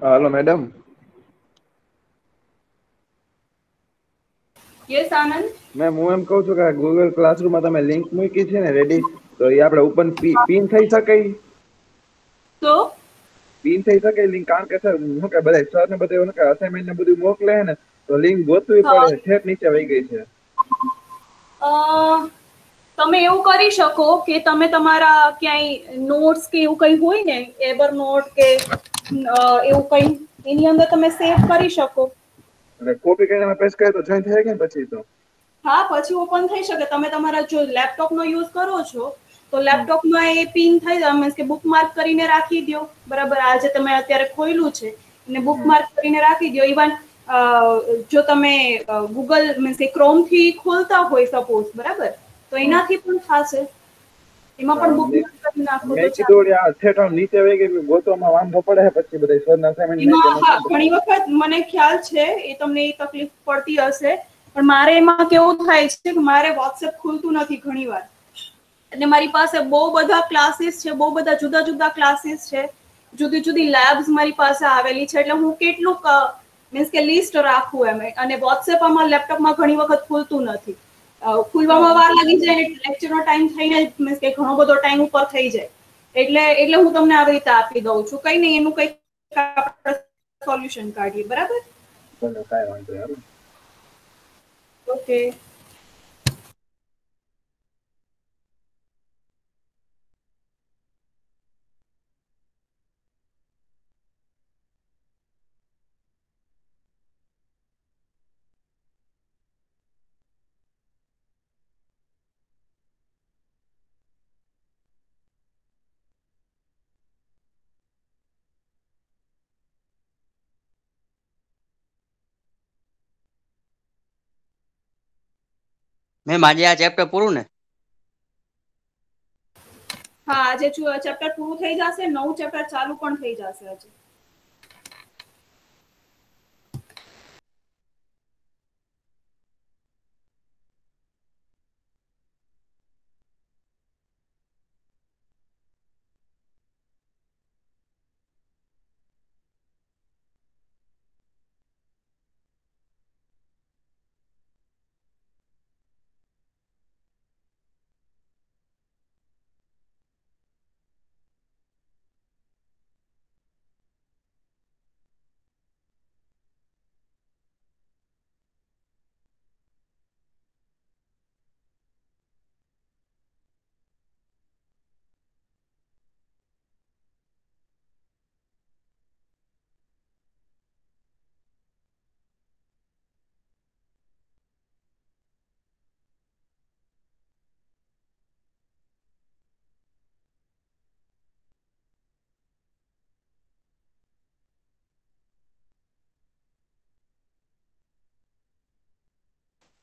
હાલો madam. Yes આનંદ. Ma'am હું એમ કઉ છું કે ગૂગલ ક્લાસરૂમમાં તમે લિંક મૂકી છે ને રેડી, તો એ આપડે ઓપન પીન થઈ શકે? તો પીન થઈ શકે લિંક? કારણ કે સર શું કે બધા સર ને બધું અસાઇનમેન્ટ ને બધું મોકલે ને તો લિંક ગોતવી પડે, હા ઠેઠ નીચે વહી ગઈ છે. અ તમે એવું કરી શકો કે તમે તમારા ક્યાંય નોટ્સ કે એવું કઈ હોય ને એવર નોટ કે એવું કઈ એની અંદર તમે સેવ કરી શકો. એટલે કોપી કરીને પેસ્ટ કરે તો જોઈન થાય કે પછી તો? હા પછી ઓપન થઈ શકે. તમે તમારા જો લેપટોપ નો યુઝ કરો છો તો હમ. લેપટોપમાં એ પિન થઈ જ મીન્સ કે બુક માર્ક કરીને રાખી દો. બરાબર, આજે તમે અત્યારે ખોયલું છે ને બુક હમ. માર્ક કરીને રાખી દો. ઇવન જો તમે ગૂગલ મીન્સ ક્રોમ થી ખોલતા હોય સપોઝ, બરાબર, તો હા. એનાથી પણ થશે. એમાં પણ બુક માર્ક કરી નાખો તો મેં ચાલે. કીધું આ ઠેઠ નીચે વહી ગઈ ગોતવામાં વાંધો પડે પછી બધા સરના અસાઇનમેન્ટ એમાં કે હા નથી ઘણી પછી. વખત મને ખ્યાલ છે એ તમને એ તકલીફ પડતી હશે. પણ મારે એમાં કેવું થાય છે કે મારે વોટ્સએપ ખુલતું નથી ઘણી વાર. એટલે મારી પાસે બહુ બધા ક્લાસીસ છે, બહુ બધા જુદા જુદા ક્લાસીસ છે, જુદી જુદી લેબ્સ મારી પાસે આવેલી છે. એટલે હું કેટલુંક મીન્સ કે લિસ્ટ રાખવું એમ. અને વોટ્સએપ આમાં લેપટોપમાં ઘણી વખત ખુલતું નથી. હા ખુલવામાં વાર લાગી જાય, લેક્ચર નો ટાઈમ થઈને મીન્સ કે ઘણો બધો ટાઈમ ઉપર થઈ જાય. એટલે હું તમને આવી રીતે આપી દઉં છું. કઈ નઈ એનું કઈ સોલ્યુશન કાઢીએ, બરાબર. ભલે કાંઈ વાંધો નહીં. ઓકે. મેમ આજે આ ચેપ્ટર પૂરું ને? હા આજે ચેપ્ટર પૂરું થઈ જશે. નવું ચેપ્ટર ચાલુ પણ થઈ જશે આજે.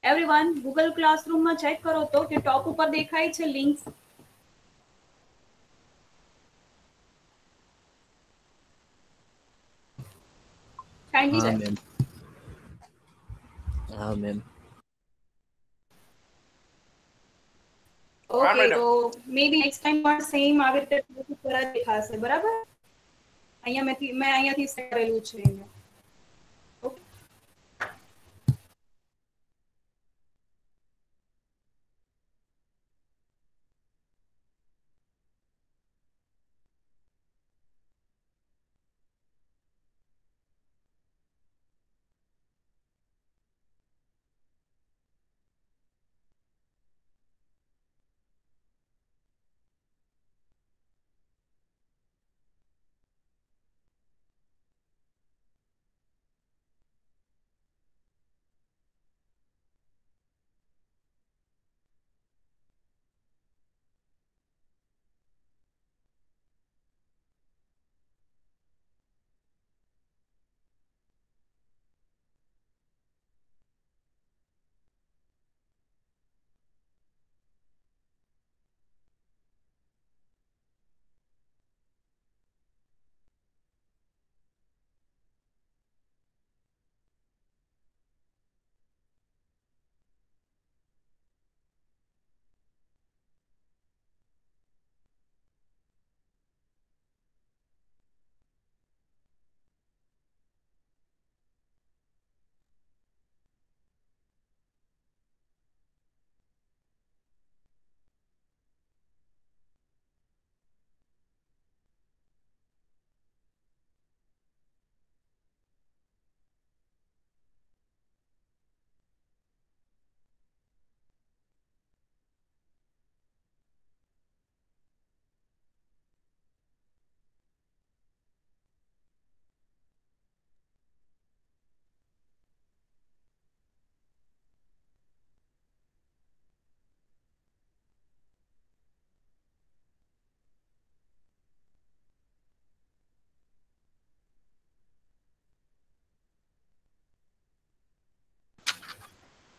એવરીવન ગૂગલ ક્લાસરૂમમાં ચેક કરો તો કે ટોપ ઉપર દેખાય છે લિંક્સ. કાઇન્ડલી હા ચેક. મેમ. હા મેમ. ઓકે તો મે બી નેક્સ્ટ ટાઈમ પણ સેમ આવી રીતે દેખાશે, બરાબર. મેં અહીંયાથી સેટ કરેલું છે. ઓકે.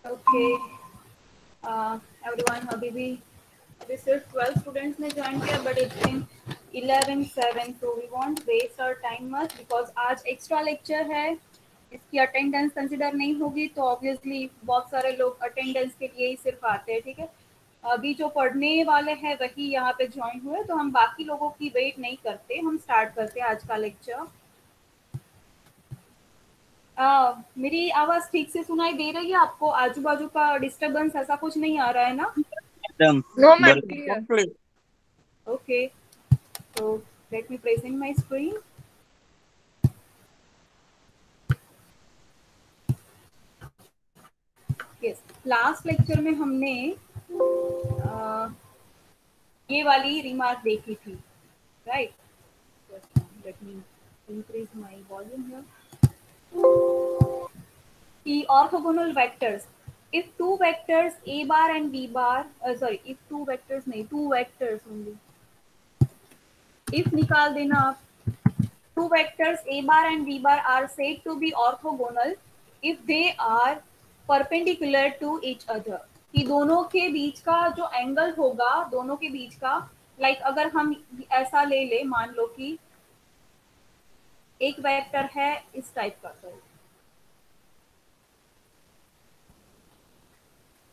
ओके एवरीवन, अभी सिर्फ 12 स्टूडेंट्स ने ज्वाइन किया, but it's in 11:07, so we won't waste our time much because आज एक्स्ट्रा लेक्चर है, इसकी अटेंडेंस कंसिडर नहीं होगी, तो ऑब्वियसली बहुत सारे लोग अटेंडेंस के लिए ही सिर्फ आते हैं, ठीक है। अभी जो पढ़ने वाले हैं वही यहाँ पे ज्वाइन हुए, तो हम बाकी लोगों की वेट नहीं करते, हम स्टार्ट करते हैं आज का लेक्चर। मेरी आवाज ठीक से सुनाई दे रही है आपको? आजू बाजू का डिस्टरबेंस ऐसा कुछ नहीं आ रहा है ना? एकदम नो मैम, बरोबर क्लियर। complete। ओके, तो let me present my screen. Yes, last lecture में हमने ये वाली रिमार्क देखी थी, right? Let me increase my volume here. The orthogonal vectors. If two vectors a bar and b bar, if two vectors नहीं, two vectors only. If निकाल देना आप, two vectors a bar and b bar are said to be orthogonal if they are perpendicular to each other. कि दोनों के बीच का जो angle होगा, दोनों के बीच का, लाइक अगर हम ऐसा ले ले, मान लो कि एक वेक्टर है इस टाइप का,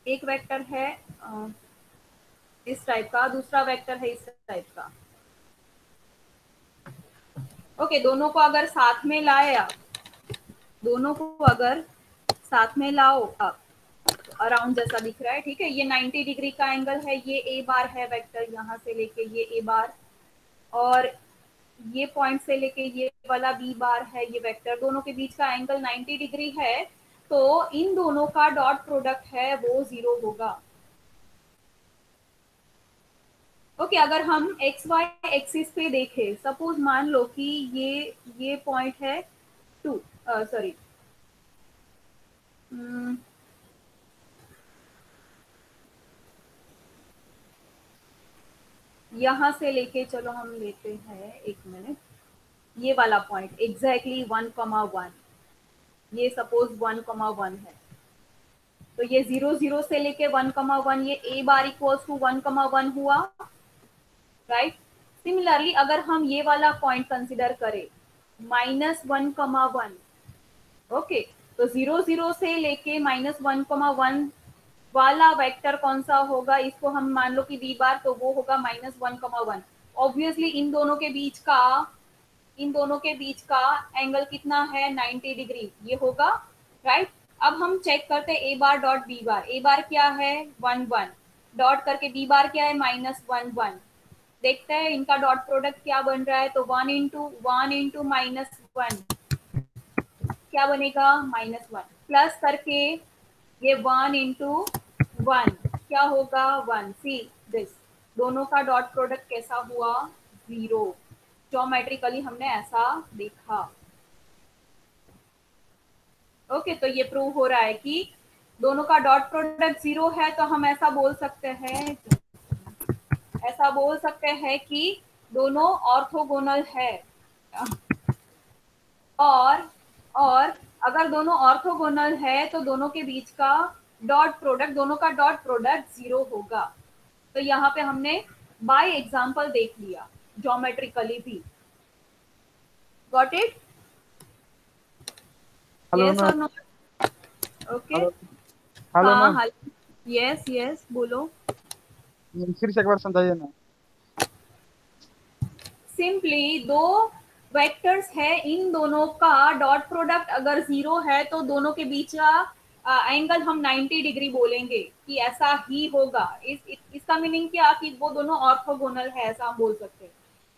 एक वेक्टर है इस टाइप का, दूसरा वेक्टर है इस टाइप का। ओके, दोनों को अगर साथ में लाए आप, दोनों को अगर साथ में लाओ आप, अराउंड जैसा दिख रहा है, ठीक है। ये 90 डिग्री का एंगल है, ये ए बार है वेक्टर, यहाँ से लेके ये ए बार, और ये पॉइंट से लेके ये वाला बी बार है ये वेक्टर, दोनों के बीच का एंगल 90 डिग्री है, तो इन दोनों का डॉट प्रोडक्ट है वो 0 होगा। ओके, अगर हम एक्स वाई एक्सिस पे देखें, सपोज मान लो कि ये पॉइंट है 2, सॉरी, यहां से लेके, चलो हम लेते हैं, एक मिनट, ये वाला पॉइंट एग्जैक्टली 1,1, ये सपोज 1,1 है, तो ये 0 0 से लेके 1,1, ये a बार इक्वल्स टू 1,1 हुआ, राइट। सिमिलरली अगर हम ये वाला पॉइंट कंसिडर करें -1,1, ओके, तो 0 0 से लेके -1,1 वाला वेक्टर कौन सा होगा, इसको हम मान लो कि v बार, तो वो होगा -1,1। ऑब्वियसली इन दोनों के बीच का एंगल कितना है, 90 डिग्री, ये होगा, राइट। अब हम चेक करते हैं a bar dot b bar, a बार क्या है 1 1, डॉट करके b बार क्या है -1 1, देखते हैं इनका डॉट प्रोडक्ट क्या बन रहा है, तो 1 इंटू -1 क्या बनेगा, -1, प्लस करके ये 1 इंटू 1 क्या होगा 1, सी दिस, दोनों का डॉट प्रोडक्ट कैसा हुआ, 0। ज्योमेट्रिकली हमने ऐसा देखा। ओके, तो ये प्रूव हो रहा है कि दोनों का डॉट प्रोडक्ट 0 है, तो हम ऐसा बोल सकते हैं कि दोनों ऑर्थोगोनल है। और अगर दोनों ऑर्थोगोनल है तो दोनों के बीच का डॉट प्रोडक्ट 0 होगा। तो यहाँ पे हमने बाय एग्जांपल देख लिया, ज्योमेट्रिकली भी। Got it? यस और नो? ओके, हेलो हाँ, मैम, यस बोलो। फिर से एक बार समझाइए ना। सिंपली दो वेक्टर्स है, इन दोनों का डॉट प्रोडक्ट अगर 0 है तो दोनों के बीच का एंगल हम 90 डिग्री बोलेंगे कि ऐसा ही होगा। इसका मीनिंग क्या कि वो दोनों ऑर्थोगोनल है, ऐसा हम बोल सकते हैं।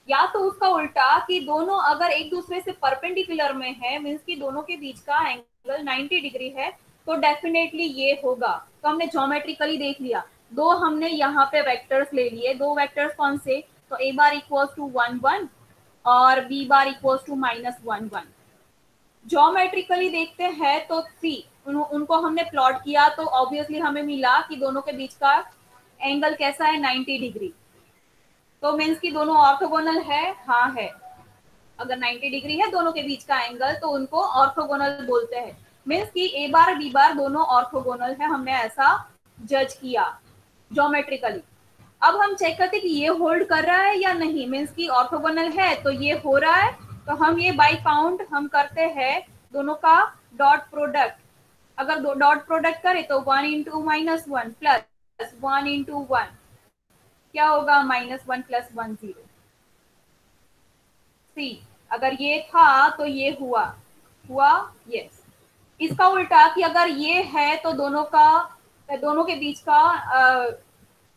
या तो उसका उल्टा कि दोनों अगर एक दूसरे से परपेंडिकुलर में है, मीन्स कि दोनों के बीच का एंगल 90 डिग्री है, तो डेफिनेटली ये होगा। तो हमने ज्योमेट्रिकली देख लिया। दो हमने यहाँ पे वेक्टर्स ले लिए, दो वेक्टर्स कौन से, तो a बार इक्वल्स टू 1 1 और b bar equals to -1 1। Geometrically देखते हैं तो सी उनको हमने प्लॉट किया, तो ऑब्वियसली हमें मिला कि दोनों के बीच का एंगल कैसा है, 90 डिग्री। तो मीन्स कि दोनों ऑर्थोगोनल है, हाँ है। अगर 90 डिग्री है दोनों के बीच का एंगल तो उनको ऑर्थोगोनल बोलते हैं। मीन्स कि ए बार बी बार दोनों ऑर्थोगोनल है, हमने ऐसा जज किया ज्योमेट्रिकली। अब हम चेक करते हैं कि ये होल्ड कर रहा है या नहीं, मीन्स कि ऑर्थोगोनल है तो ये हो रहा है, तो हम ये बाय काउंट हम करते हैं दोनों का डॉट प्रोडक्ट। अगर दो डॉट प्रोडक्ट करें तो 1 into minus one plus 1 into one क्या होगा, -1 + 1 0। सी अगर ये था तो ये हुआ हुआ यस। इसका उल्टा कि अगर ये है तो दोनों के बीच का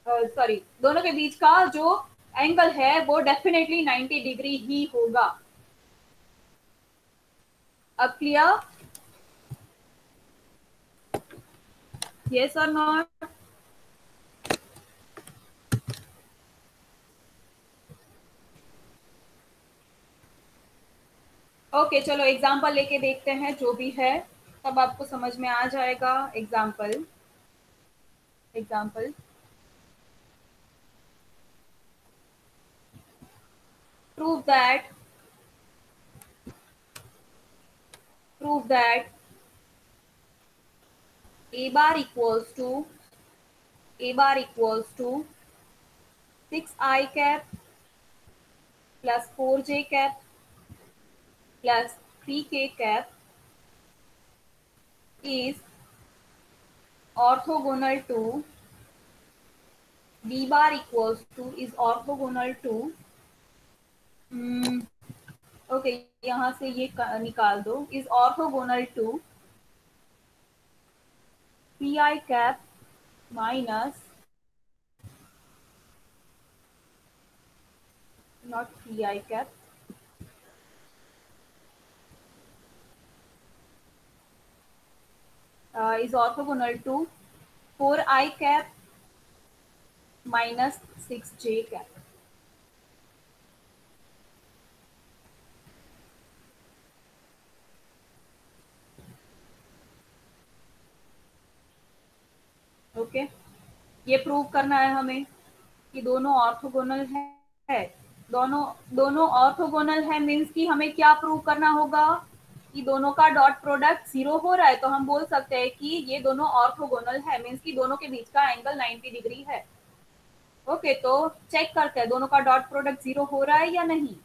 सॉरी दोनों के बीच का जो एंगल है वो डेफिनेटली 90 डिग्री ही होगा। अब क्लियर? यस और नॉट? ओके चलो एग्जाम्पल लेके देखते हैं, जो भी है तब आपको समझ में आ जाएगा। Example example prove that a bar equals to 6i cap plus 4j cap plus 3k cap is orthogonal to b bar equals to is orthogonal to okay यहाँ से ये निकाल दो, is orthogonal to pi cap minus not pi cap is orthogonal to 4i cap minus 6j cap। Okay ये prove करना है हमें कि दोनों ऑर्थोगोनल है। दोनों ऑर्थोगोनल है मीन्स कि हमें क्या प्रूव करना होगा कि दोनों का डॉट प्रोडक्ट 0 हो रहा है, तो हम बोल सकते हैं कि ये दोनों ऑर्थोगोनल है, मीन्स कि दोनों के बीच का एंगल 90 डिग्री है। ओके तो चेक करते हैं दोनों का डॉट प्रोडक्ट 0 हो रहा है या नहीं।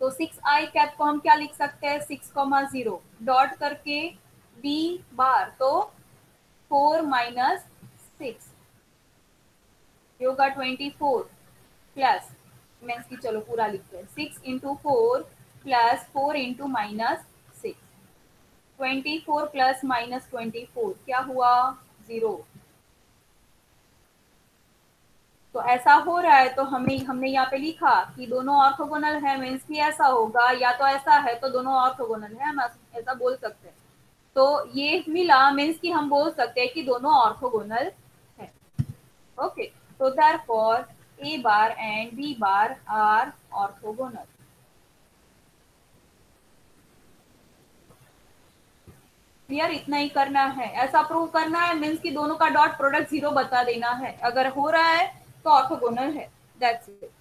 तो 6i कैप को हम क्या लिख सकते हैं, 6,0 डॉट करके b बार तो 4 माइनस 6 होगा 24 प्लस मीन्स की चलो पूरा लिखते हैं 6 into 4 plus 4 into minus 6 24 plus minus 24 क्या हुआ 0। तो ऐसा हो रहा है तो हमने यहाँ पे लिखा कि दोनों ऑर्थोगोनल है, मीन्स कि ऐसा होगा, या तो ऐसा है तो दोनों ऑर्थोगोनल है, हम ऐसा बोल सकते हैं। तो ये मिला मीन्स कि हम बोल सकते हैं कि दोनों ऑर्थोगोनल है। ओके तो therefore a bar and b bar are orthogonal। Clear? इतना ही करना है, ऐसा प्रूव करना है मीन्स कि दोनों का डॉट प्रोडक्ट 0 बता देना है, अगर हो रहा है तो ऑर्थोगोनल है, that's it.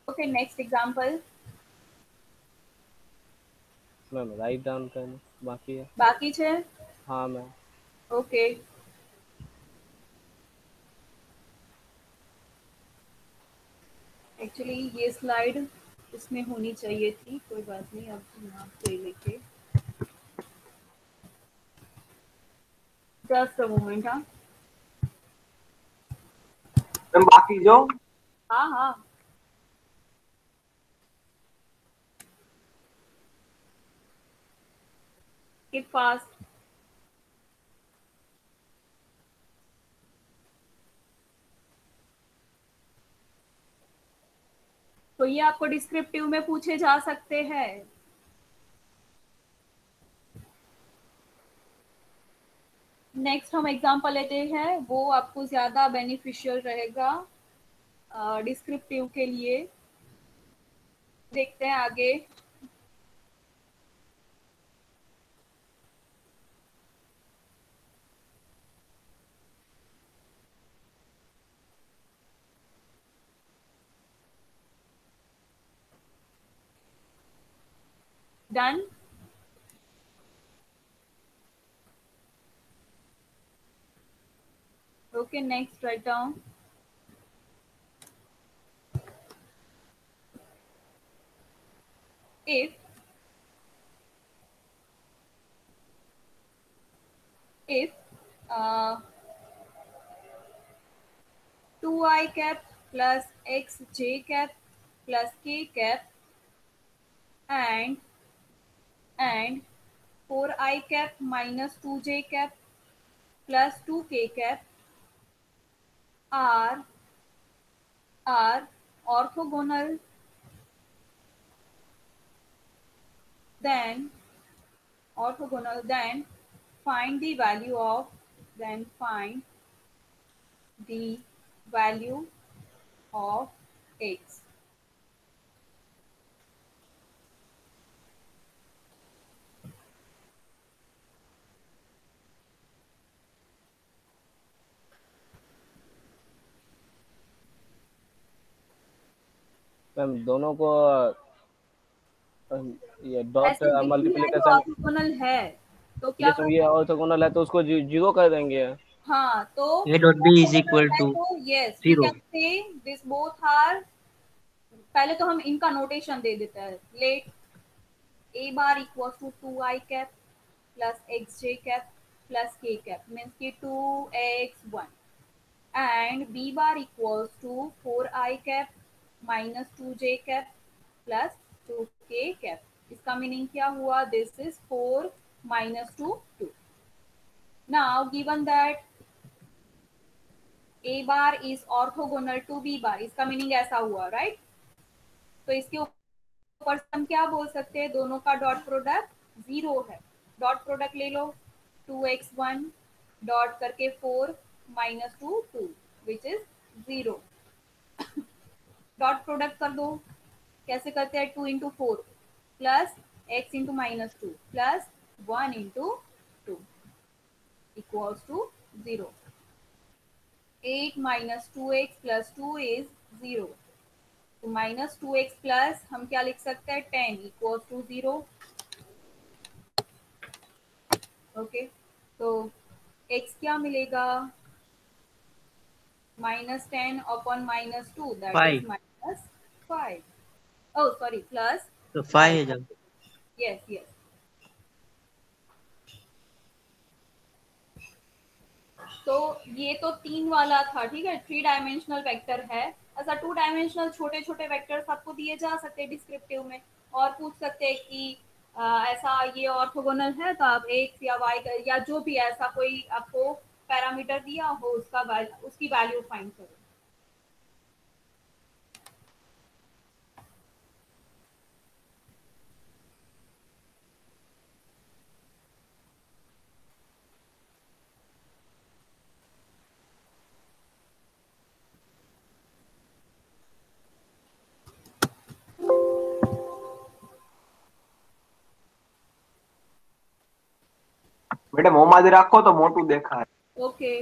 Okay next example. Ma'am write down करना बाकी है। बाकी छे? हाँ मैम। ओके एक्चुअली ये स्लाइड इसमें होनी चाहिए थी, कोई बात नहीं, अब यहाँ पे लेके जस्ट अ मोमेंट। हाँ मैम बाकी जो हाँ हाँ keep fast। तो ये आपको डिस्क्रिप्टिव में पूछे जा सकते हैं। नेक्स्ट हम एग्जांपल लेते हैं, वो आपको ज्यादा बेनिफिशियल रहेगा डिस्क्रिप्टिव के लिए। देखते हैं आगे। Done. Okay, next write down. If uh, 2i cap plus xj cap plus k cap and 4i cap minus 2j cap plus 2k cap are orthogonal, then find the value of x. Ma'am दोनों को ये dot ऐसे नहीं है, जो multiplication, orthogonal है तो क्या ये तो ये ऑर्थोगोनल है तो उसको जीरो कर देंगे। हाँ, तो A dot B is equal to yes we 0. Can say this both are. पहले तो हम इनका नोटेशन दे देते हैं। Let a bar equals to 2i cap plus xj cap plus k cap means कि 2x1 and b bar equals to 4i cap minus 2j cap plus 2k cap। इसका meaning क्या हुआ? This is 4 minus 2 2। Now given that a bar is orthogonal to b bar, इसका meaning ऐसा हुआ, right? तो इसके ऊपर हम क्या बोल सकते हैं? दोनों का डॉट प्रोडक्ट 0 है। डॉट प्रोडक्ट ले लो, 2x1 डॉट करके 4 minus 2 2 which is 0। Dot product कर दो, कैसे करते हैं? 2 into 4 plus x into minus 2 plus 1 into 2 equals to 0। 8 minus 2x plus 2 is 0। तो माइनस 2x प्लस हम क्या लिख सकते हैं? 10 equals to 0। ओके, तो x क्या मिलेगा? minus 10 upon minus 2 that 5. is minus 5। oh sorry plus तो 5 है जब। yes yes। तो ये तो 3 वाला था, ठीक है, 3 डायमेंशनल वेक्टर है। ऐसा 2 डायमेंशनल छोटे छोटे वेक्टर्स आपको दिए जा सकते हैं डिस्क्रिप्टिव में, और पूछ सकते हैं कि ऐसा ये ऑर्थोगोनल है तो आप x या y या जो भी ऐसा कोई आपको पैरामीटर दिया हो उसकी वैल्यू फाइंड करो। બેટા મોંમાં જ રાખો તો મોટું દેખાય। ओके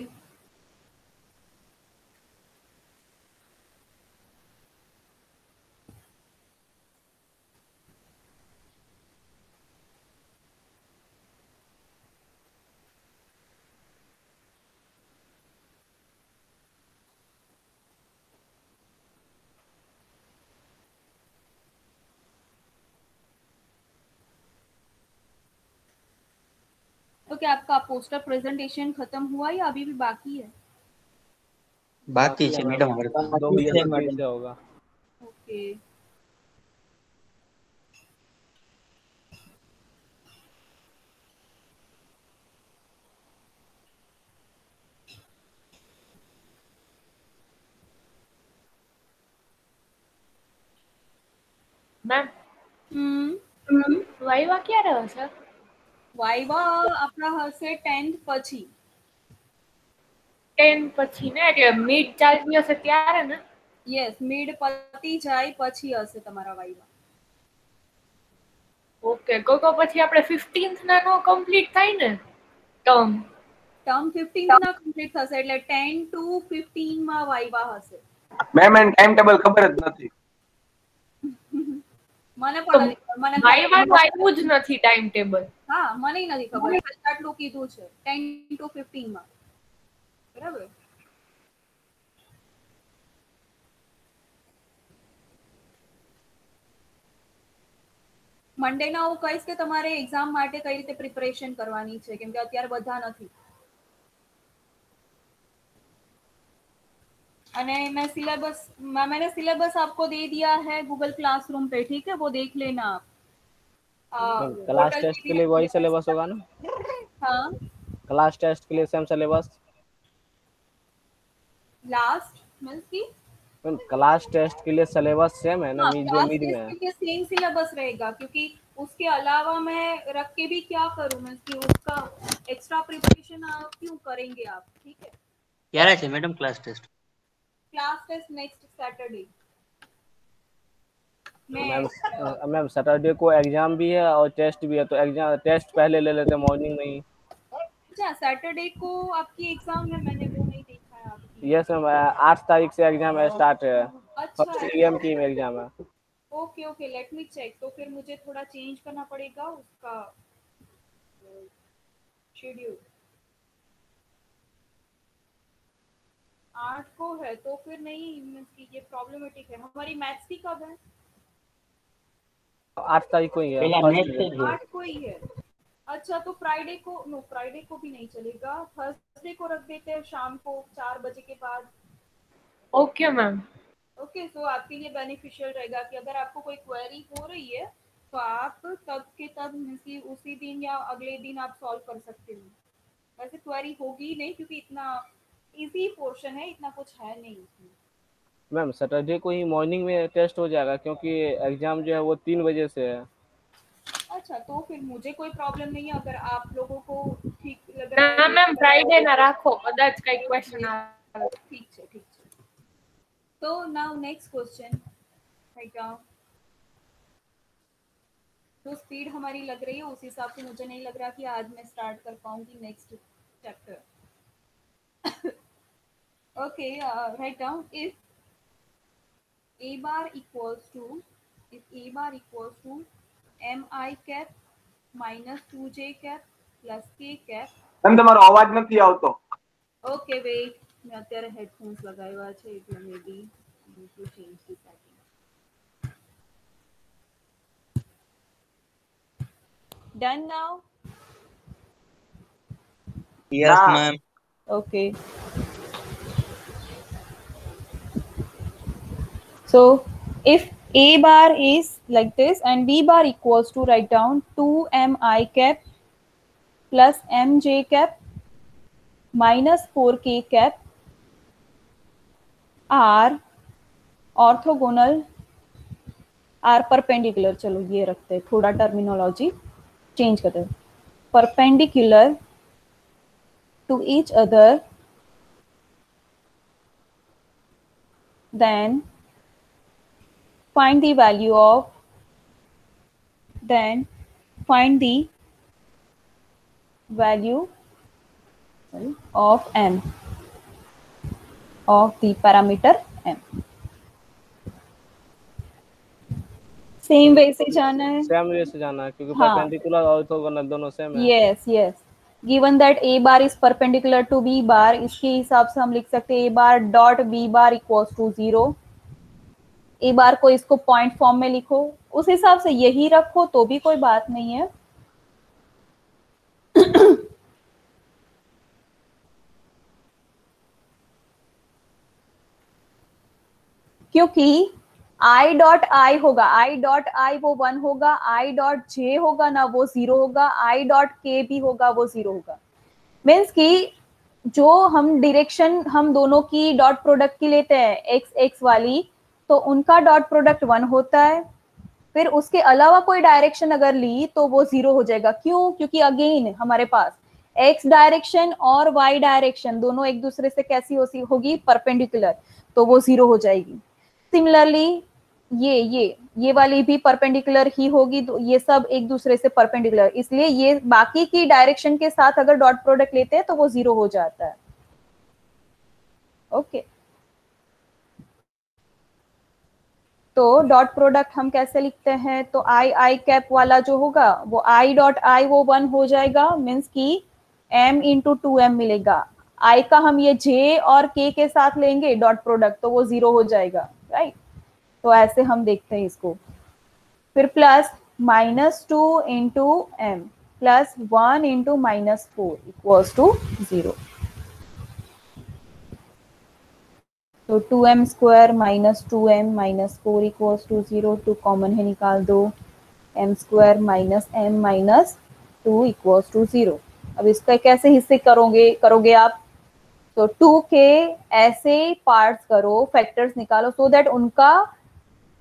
तो क्या आपका पोस्टर प्रेजेंटेशन खत्म हुआ या अभी भी बाकी है? बाकी છે मैडम हमारे पास। 2 बजे से होगा। ओके મેમ વાઈવા ક્યારે હશે? વાઇવા આપણા હશે 10th પછી। 10 પછી ને એટલે મિડ ચાલતી હશે ત્યારે ને. યસ, મિડ પતી જાય પછી હશે તમારા વાઈવા. ઓકે, તો પછી આપણે 15th ના નો કમ્પ્લીટ થાય ને ટર્મ. ટર્મ 15th ના કમ્પ્લીટ થશે એટલે 10 to 15 માં વાઈવા હશે. મેમ એન ટાઈમ ટેબલ ખબર જ નથી. મને પણ નથી ખબર. મને વાઈવાનું આવ્યું જ નથી ટાઈમ ટેબલ. હા, મને નથી ખબર. આટલું કીધું છે 10 to 15 માં. બરાબર. મંડે ના હું કહીશ કે તમારે એક્ઝામ માટે કઈ રીતે પ્રિપરેશન કરવાની છે, કેમ કે અત્યારે બધા નથી. અને मैंने सिलेबस आपको दे दिया है गूगल क्लासरूम पे, ठीक है, वो देख लेना आप। क्लास टेस्ट के लिए वही सिलेबस होगा ना? हाँ, क्लास टेस्ट के लिए सेम सिलेबस। लास्ट मींस की मैम क्लास टेस्ट के लिए सिलेबस सेम है ना? हाँ, जो मीड में है। के सेम सिलेबस रहेगा, क्योंकि उसके अलावा मैं रख के भी क्या करूँ, मींस की उसका एक्स्ट्रा प्रिपरेशन आप क्यों करेंगे आप, ठीक है। ક્યારે છે madam class test? Class test next Saturday. Ma'am Saturday को एग्जाम भी है और टेस्ट भी है, तो एग्जाम टेस्ट पहले ले लेते मॉर्निंग में ही। अच्छा, सैटरडे को आपकी एग्जाम है, मैंने वो नहीं देखा है आपकी। यस मैम, 8 तारीख से एग्जाम स्टार्ट है। अच्छा, फर्स्ट ईएम की एग्जाम है। Okay okay, let me check. तो फिर मुझे थोड़ा चेंज करना पड़ेगा उसका शेड्यूल। 8 को है तो फिर नहीं, मींस की ये प्रॉब्लमेटिक है। हमारी मैथ्स की कब है? 8 तारीख को ही है। 8 को ही है। अच्छा, तो फ्राइडे को भी नहीं चलेगा। थर्सडे को रख देते हैं शाम को 4 बजे के बाद। Okay ma'am. ओके, सो आपके लिए बेनिफिशियल रहेगा कि अगर आपको कोई क्वेरी हो रही है तो आप तब के तब मींस की उसी दिन या अगले दिन आप सॉल्व कर सकते हो। वैसे क्वेरी होगी नहीं, क्योंकि इतना इजी पोर्शन है, इतना कुछ है नहीं इसमें। मैम सैटरडे को ही मॉर्निंग में टेस्ट हो जाएगा, क्योंकि एग्जाम जो है वो 3 बजे से है। अच्छा, तो फिर मुझे कोई प्रॉब्लम नहीं है अगर आप लोगों को ठीक लग ના रहा है। મેમ ફ્રાઈડે ના રાખો, કદાચ કઈ ક્વેશ્ચન આવે. ठीक है, ठीक है। तो now next question, write down. तो स्पीड हमारी लग रही है, उस हिसाब से मुझे नहीं लग रहा कि आज मैं स्टार्ट कर पाऊंगी next chapter. Okay, write down. If a bar equals to mi cap minus 2j cap plus k cap। Ma'am તમારો અવાજ નથી આવતો. ઓકે વેઇટ, મેં અત્યારે હેડફોન્સ લગાવ્યા છે એટલે may be to change the setting. Done now? Yes ના. Ma'am. Okay, so if a bar is like this and b bar equals to, write down 2mi cap plus mj cap minus 4k cap are orthogonal, are perpendicular। चलो ये रखते हैं, थोड़ा terminology change करते हैं। perpendicular to each other, then find the value of m, of the parameter m। Same way से जाना है। सेम वे से जाना है, क्योंकि हाँ। परपेंडिकुलर और ऑर्थोगोनल दोनों सेम है। Yes yes, given that a bar is perpendicular to b bar, इसके हिसाब से हम लिख सकते हैं a bar dot b bar equals to 0। a bar को इसको पॉइंट फॉर्म में लिखो, उस हिसाब से यही रखो तो भी कोई बात नहीं है। क्योंकि i डॉट आई होगा, i डॉट आई वो 1 होगा, i डॉट जे होगा ना वो 0 होगा, i डॉट के भी होगा वो 0 होगा। मीन्स कि जो हम डायरेक्शन हम दोनों की डॉट प्रोडक्ट की लेते हैं एक्स एक्स वाली, तो उनका डॉट प्रोडक्ट 1 होता है। फिर उसके अलावा कोई डायरेक्शन अगर ली तो वो 0 हो जाएगा। क्यों? क्योंकि अगेन हमारे पास एक्स डायरेक्शन और वाई डायरेक्शन दोनों एक दूसरे से कैसी होगी, परपेंडिकुलर, तो वो 0 हो जाएगी। सिमिलरली ये वाली भी परपेंडिकुलर ही होगी, तो ये सब एक दूसरे से परपेंडिकुलर, इसलिए ये बाकी की डायरेक्शन के साथ अगर डॉट प्रोडक्ट लेते हैं तो वो 0 हो जाता है। ओके, तो डॉट प्रोडक्ट हम कैसे लिखते हैं, तो आई कैप वाला जो होगा वो आई डॉट आई वो 1 हो जाएगा, मीन्स की m इंटू 2m मिलेगा। आई का हम ये j और k के साथ लेंगे डॉट प्रोडक्ट तो वो 0 हो जाएगा, राइट। तो ऐसे हम देखते हैं इसको। फिर plus -2 into m plus 1 into -4 equals to 0। तो 2m square minus 2m minus 4 equals to 0, 2 common है निकाल दो, m square minus m minus 2 equals to 0। अब इसका कैसे हिस्से करोगे आप, तो 2 के ऐसे पार्ट्स करो, फैक्टर्स निकालो सो दैट उनका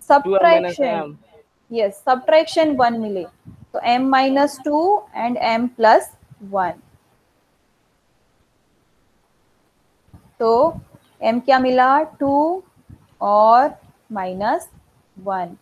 2m minus subtraction, m. Yes subtraction 1 मिले, तो m minus 2 and m plus 1। तो m क्या मिला, 2 और -1।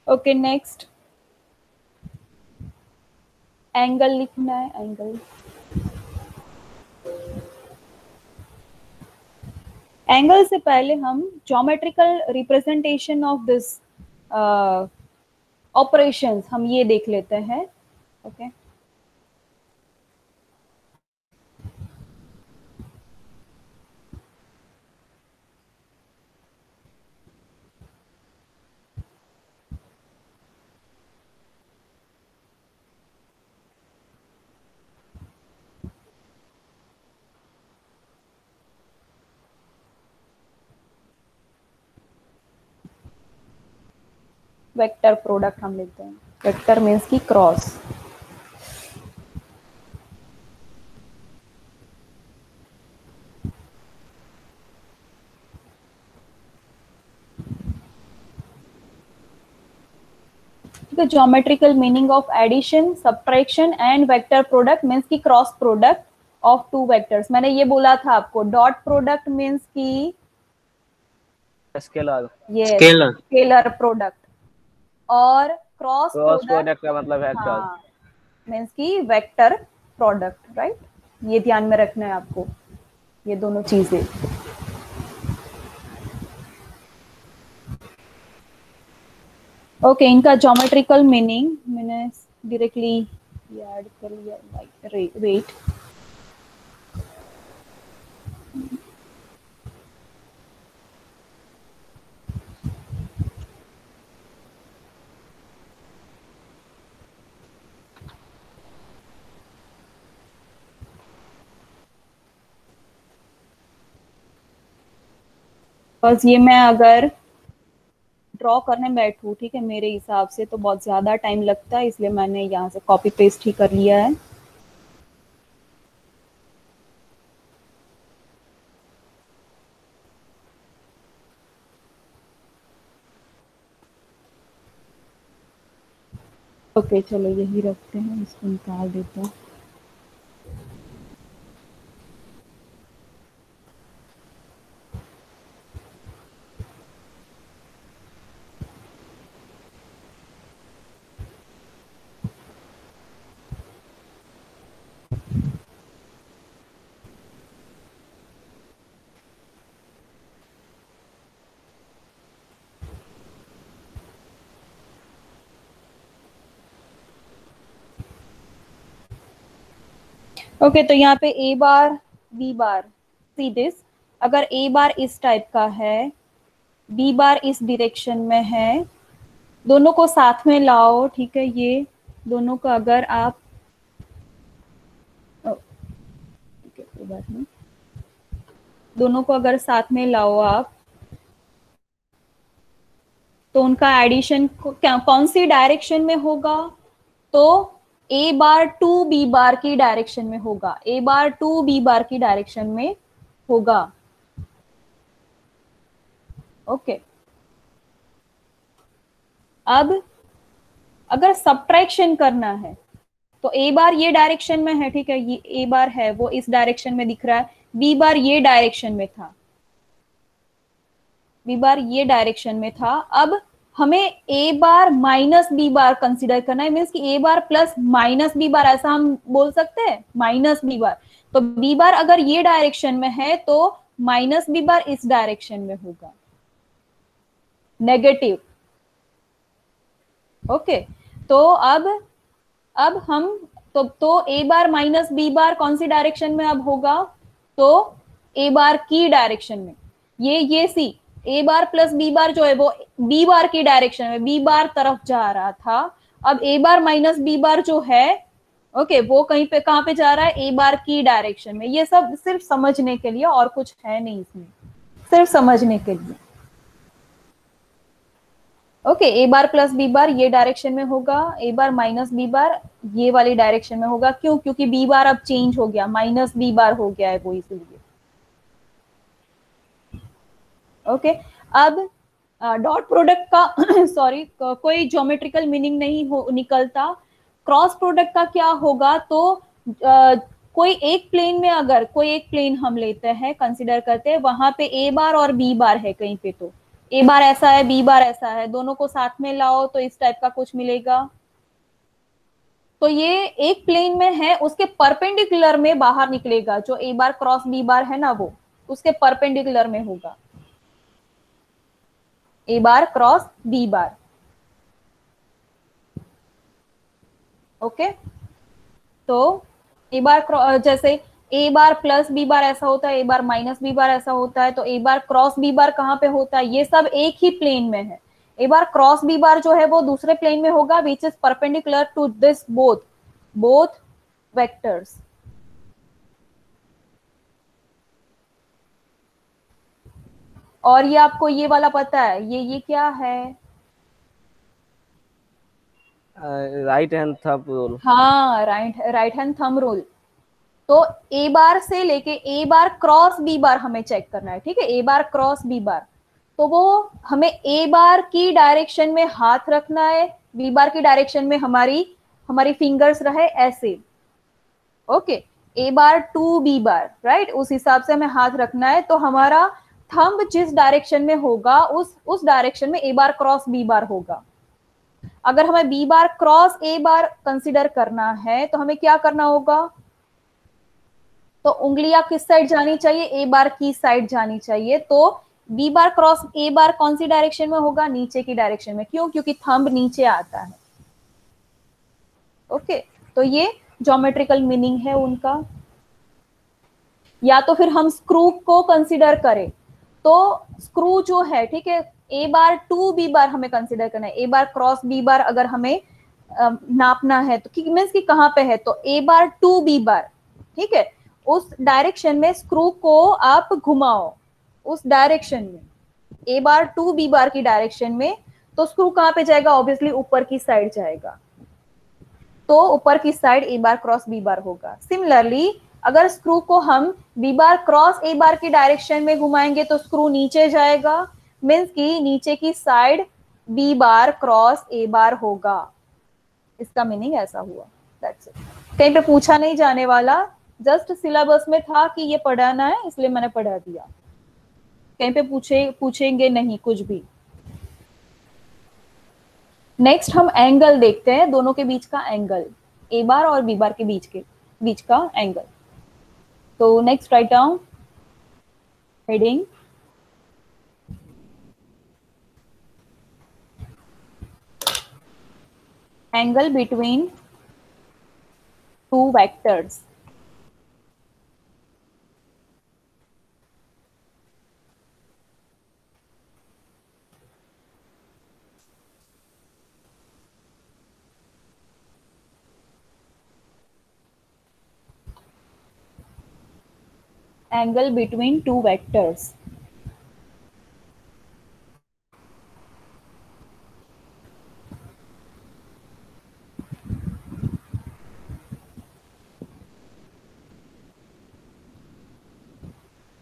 ओके, नेक्स्ट एंगल लिखना है, एंगल। एंगल से पहले हम geometrical representation of this operations हम ये देख लेते हैं। ओके, वेक्टर प्रोडक्ट हम लेते हैं, वेक्टर मीन्स की cross. The geometrical meaning of addition, subtraction and vector product means की cross product of two vectors. मैंने ये बोला था आपको, डॉट प्रोडक्ट मीन्स की स्केलर, स्केलर स्केलर प्रोडक्ट, और क्रॉस क्रॉस प्रोडक्ट प्रोडक्ट का मतलब वेक्टर। हाँ मीन्स की वेक्टर प्रोडक्ट, राइट। ये ध्यान में रखना है आपको, ये दोनों चीजें। ओके, इनका ज्योमेट्रिकल मीनिंग मैंने डायरेक्टली ऐड कर लिया, वेट। बस ये मैं अगर ड्रॉ करने बैठूं, ठीक है, मेरे हिसाब से तो बहुत ज्यादा टाइम लगता है, इसलिए मैंने यहाँ से कॉपी पेस्ट ही कर लिया है। ओके चलो यही रखते हैं, इसको निकाल देते हैं। ओके तो यहाँ पे ए बार बी बार, सी दिस, अगर ए बार इस टाइप का है, बी बार इस डायरेक्शन में है, दोनों को साथ में लाओ, ठीक है, ये दोनों को अगर आप कोई बात नहीं, दोनों को अगर साथ में लाओ आप, तो उनका एडिशन कौन सी डायरेक्शन में होगा? तो ए बार टू बी बार की डायरेक्शन में होगा, ए बार टू बी बार की डायरेक्शन में होगा। ओके अब अगर सब्ट्रैक्शन करना है तो ए बार ये डायरेक्शन में है, ठीक है, ये ए बार है वो इस डायरेक्शन में दिख रहा है, बी बार ये डायरेक्शन में था, बी बार ये डायरेक्शन में था। अब हमें ए बार माइनस बी बार कंसिडर करना है, मीन्स कि ए बार प्लस माइनस बी बार, ऐसा हम बोल सकते हैं, माइनस बी बार। तो बी बार अगर ये डायरेक्शन में है तो माइनस बी बार इस डायरेक्शन में होगा, नेगेटिव। ओके तो अब हम तो ए बार माइनस बी बार कौन सी डायरेक्शन में अब होगा? तो ए बार की डायरेक्शन में, ये सी ए बार प्लस बी बार जो है वो बी बार की डायरेक्शन में, बी बार तरफ जा रहा था। अब ए बार माइनस बी बार जो है, ओके, वो कहां पे जा रहा है? ए बार की डायरेक्शन में। ये सब सिर्फ समझने के लिए, और कुछ है नहीं इसमें, सिर्फ समझने के लिए। Okay A bar plus B bar ये डायरेक्शन में होगा, ए बार माइनस बी बार ये वाली डायरेक्शन में होगा। क्यों? क्योंकि बी बार अब चेंज हो गया, माइनस बी बार हो गया है वो, इसलिए। ओके अब डॉट प्रोडक्ट का सॉरी कोई ज्योमेट्रिकल मीनिंग नहीं निकलता। क्रॉस प्रोडक्ट का क्या होगा? तो कोई एक प्लेन में, अगर कोई एक प्लेन हम लेते हैं, कंसिडर करते हैं, वहां पे ए बार और बी बार है कहीं पे, तो ए बार ऐसा है, बी बार ऐसा है, दोनों को साथ में लाओ तो इस टाइप का कुछ मिलेगा। तो ये एक प्लेन में है, उसके परपेंडिकुलर में बाहर निकलेगा, जो ए बार क्रॉस बी बार है ना, वो उसके परपेंडिकुलर में होगा, ए बार क्रॉस बी बार। ओके तो ए बार जैसे ए बार प्लस बी बार ऐसा होता है, ए बार माइनस बी बार ऐसा होता है, तो ए बार क्रॉस बी बार कहां पे होता है? ये सब एक ही प्लेन में है। ए बार क्रॉस बी बार जो है वो दूसरे प्लेन में होगा, which is perpendicular to this both vectors. और ये आपको ये वाला पता है, ये क्या है? Right hand thumb rule. हाँ, राइट हैंड थंब रूल। तो ए बार से लेके ए बार क्रॉस बी बार हमें चेक करना है, ठीक है, ए बार क्रॉस बी बार। तो वो हमें ए बार की डायरेक्शन में हाथ रखना है, बी बार की डायरेक्शन में हमारी फिंगर्स रहे ऐसे। Okay A bar to B bar, right, उस हिसाब से हमें हाथ रखना है। तो हमारा थंब जिस डायरेक्शन में होगा उस डायरेक्शन में ए बार क्रॉस बी बार होगा। अगर हमें B bar cross A bar consider करना है तो हमें क्या करना होगा? तो उंगलियां किस साइड जानी चाहिए? ए बार की साइड जानी चाहिए। तो बी बार क्रॉस ए बार कौन सी डायरेक्शन में होगा? नीचे की डायरेक्शन में। क्यों? क्योंकि थंब नीचे आता है। ओके तो ये ज्योमेट्रिकल मीनिंग है उनका। या तो फिर हम स्क्रू को कंसिडर करें, तो स्क्रू जो है, ठीक है, ए बार टू बी बार हमें कंसिडर करना है, ए बार क्रॉस बी बार अगर हमें नापना है तो मीन्स कि कहां पे है? तो ए बार टू बी बार, ठीक है, उस डायरेक्शन में स्क्रू को आप घुमाओ, उस डायरेक्शन में ए बार टू बी बार की डायरेक्शन में। तो स्क्रू कहां पे जाएगा? ऑब्वियसली ऊपर की साइड जाएगा, तो ऊपर की साइड ए बार क्रॉस बी बार होगा। सिमिलरली अगर स्क्रू को हम B bar cross A bar की डायरेक्शन में घुमाएंगे तो स्क्रू नीचे जाएगा, मीन्स कि नीचे की side B bar cross A bar होगा। इसका मीनिंग ऐसा हुआ। That's it. कहीं पे पूछा नहीं जाने वाला, जस्ट सिलेबस में था कि ये पढ़ाना है, इसलिए मैंने पढ़ा दिया। कहीं पे पूछेंगे नहीं कुछ भी। नेक्स्ट हम एंगल देखते हैं, दोनों के बीच का एंगल, ए बार और बी बार के बीच का एंगल। तो next write down heading angle between two vectors। angle between two vectors.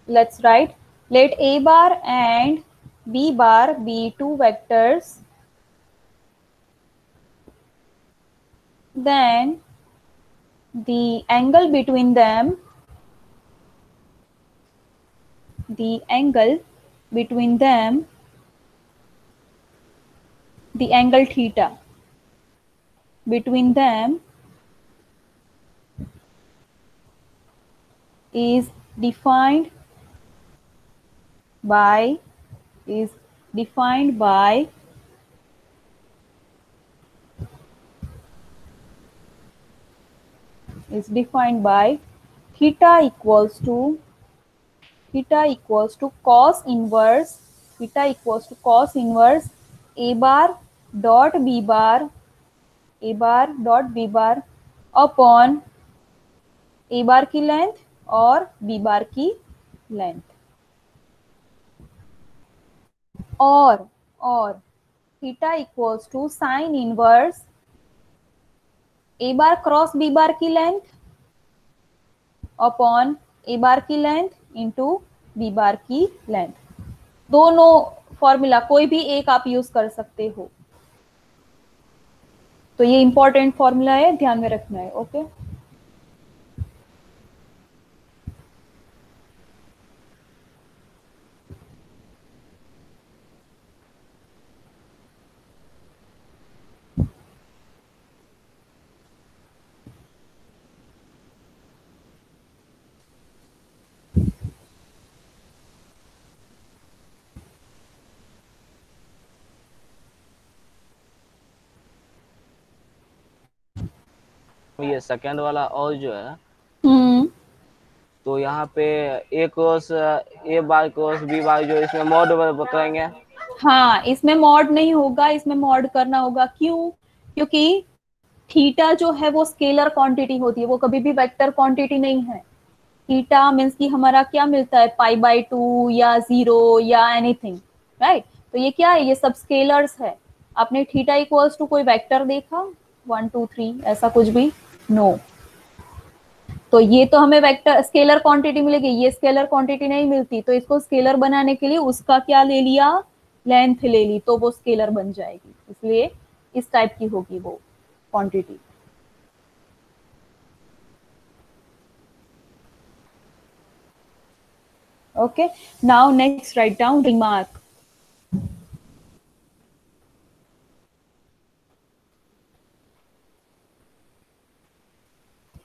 Let's write, let A bar and B bar be two vectors, then the angle between them, the angle theta between them is defined by theta equals to cos inverse A bar dot B bar upon A bar की length और B bar की length, और theta equals to sine inverse A bar cross B bar की length upon A बार की length into B bar की length. दोनों formula कोई भी एक आप यूज कर सकते हो, तो ये इंपॉर्टेंट फॉर्मूला है, ध्यान में रखना है। ओके, ये सेकंड वाला और जो है तो यहाँ पे A cross A bar cross B bar जो इसमें मॉड करेंगे। हाँ, इसमें मॉड नहीं होगा, इसमें मॉड करना होगा। क्यों? क्योंकि थीटा जो है वो स्केलर क्वांटिटी होती है, वो कभी भी वेक्टर क्वांटिटी नहीं है। थीटा मीन्स कि हमारा क्या मिलता है, π/2 या 0 या एनीथिंग, राइट। तो ये क्या है, ये सब स्केलर्स है। आपने थीटा इक्वल्स टू कोई वेक्टर देखा 1 2 3 ऐसा कुछ भी? नो। तो ये तो हमें वेक्टर स्केलर क्वांटिटी मिलेगी, ये स्केलर क्वांटिटी नहीं मिलती। तो इसको स्केलर बनाने के लिए उसका क्या ले लिया, लेंथ ले ली, तो वो स्केलर बन जाएगी। इसलिए इस टाइप की होगी वो quantity. Okay, now next write down remark.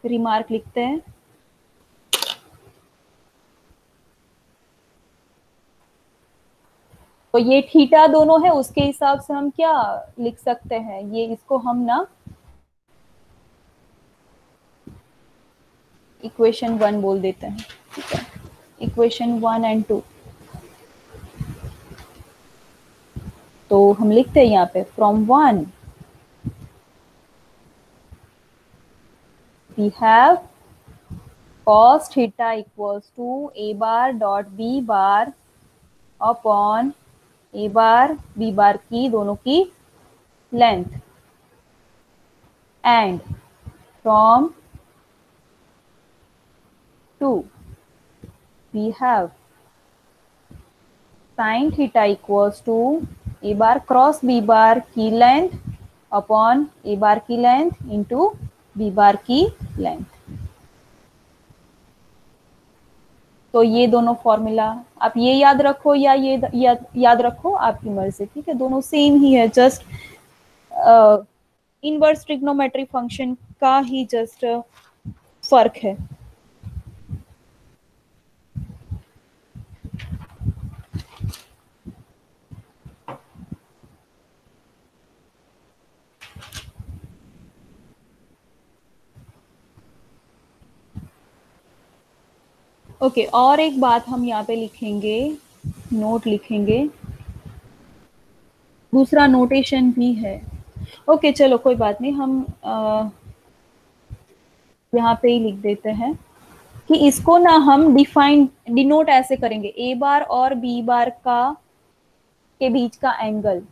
Remark लिखते हैं। तो ये थीटा दोनों है, उसके हिसाब से हम क्या लिख सकते हैं, ये इसको हम ना इक्वेशन 1 बोल देते हैं, ठीक है। इक्वेशन 1 and 2, तो हम लिखते हैं यहाँ पे from 1 we have cos theta equals to A bar dot B bar upon A bar B bar की दोनों की length, and from 2 we have sin theta equals to A bar cross B bar की length upon A bar की length into B bar की length. तो ये दोनों formula आप ये याद रखो या ये याद रखो, आपकी मर्जी, ठीक है। दोनों सेम ही है, जस्ट इनवर्स ट्रिग्नोमेट्री फंक्शन का ही जस्ट फर्क है। ओके, और एक बात हम यहाँ पे लिखेंगे, नोट लिखेंगे, दूसरा नोटेशन भी है। ओके, चलो कोई बात नहीं, हम यहाँ पे ही लिख देते हैं कि इसको ना हम डिनोट ऐसे करेंगे, ए बार और बी बार का के बीच का एंगल।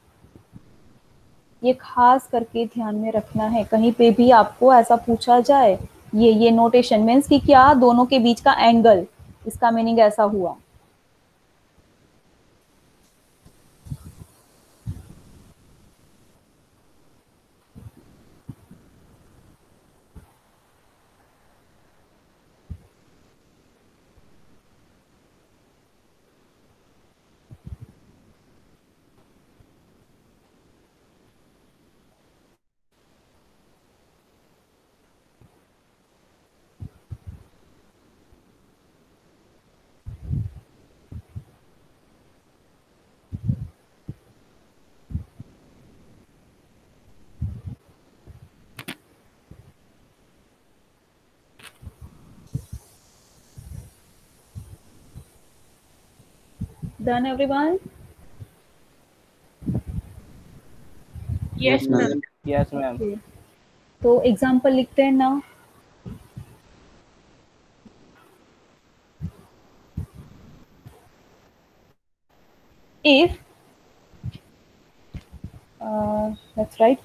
ये खास करके ध्यान में रखना है, कहीं पे भी आपको ऐसा पूछा जाए, ये नोटेशन मीन्स कि क्या दोनों के बीच का एंगल, इसका मीनिंग ऐसा हुआ। Done everyone? Yes ma'am. Yes ma'am. Okay. तो एग्जाम्पल लिखते हैं ना। If that's right,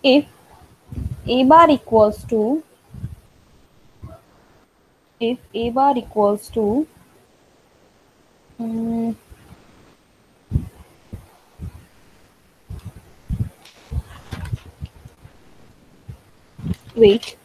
if a bar equals to mm, wait,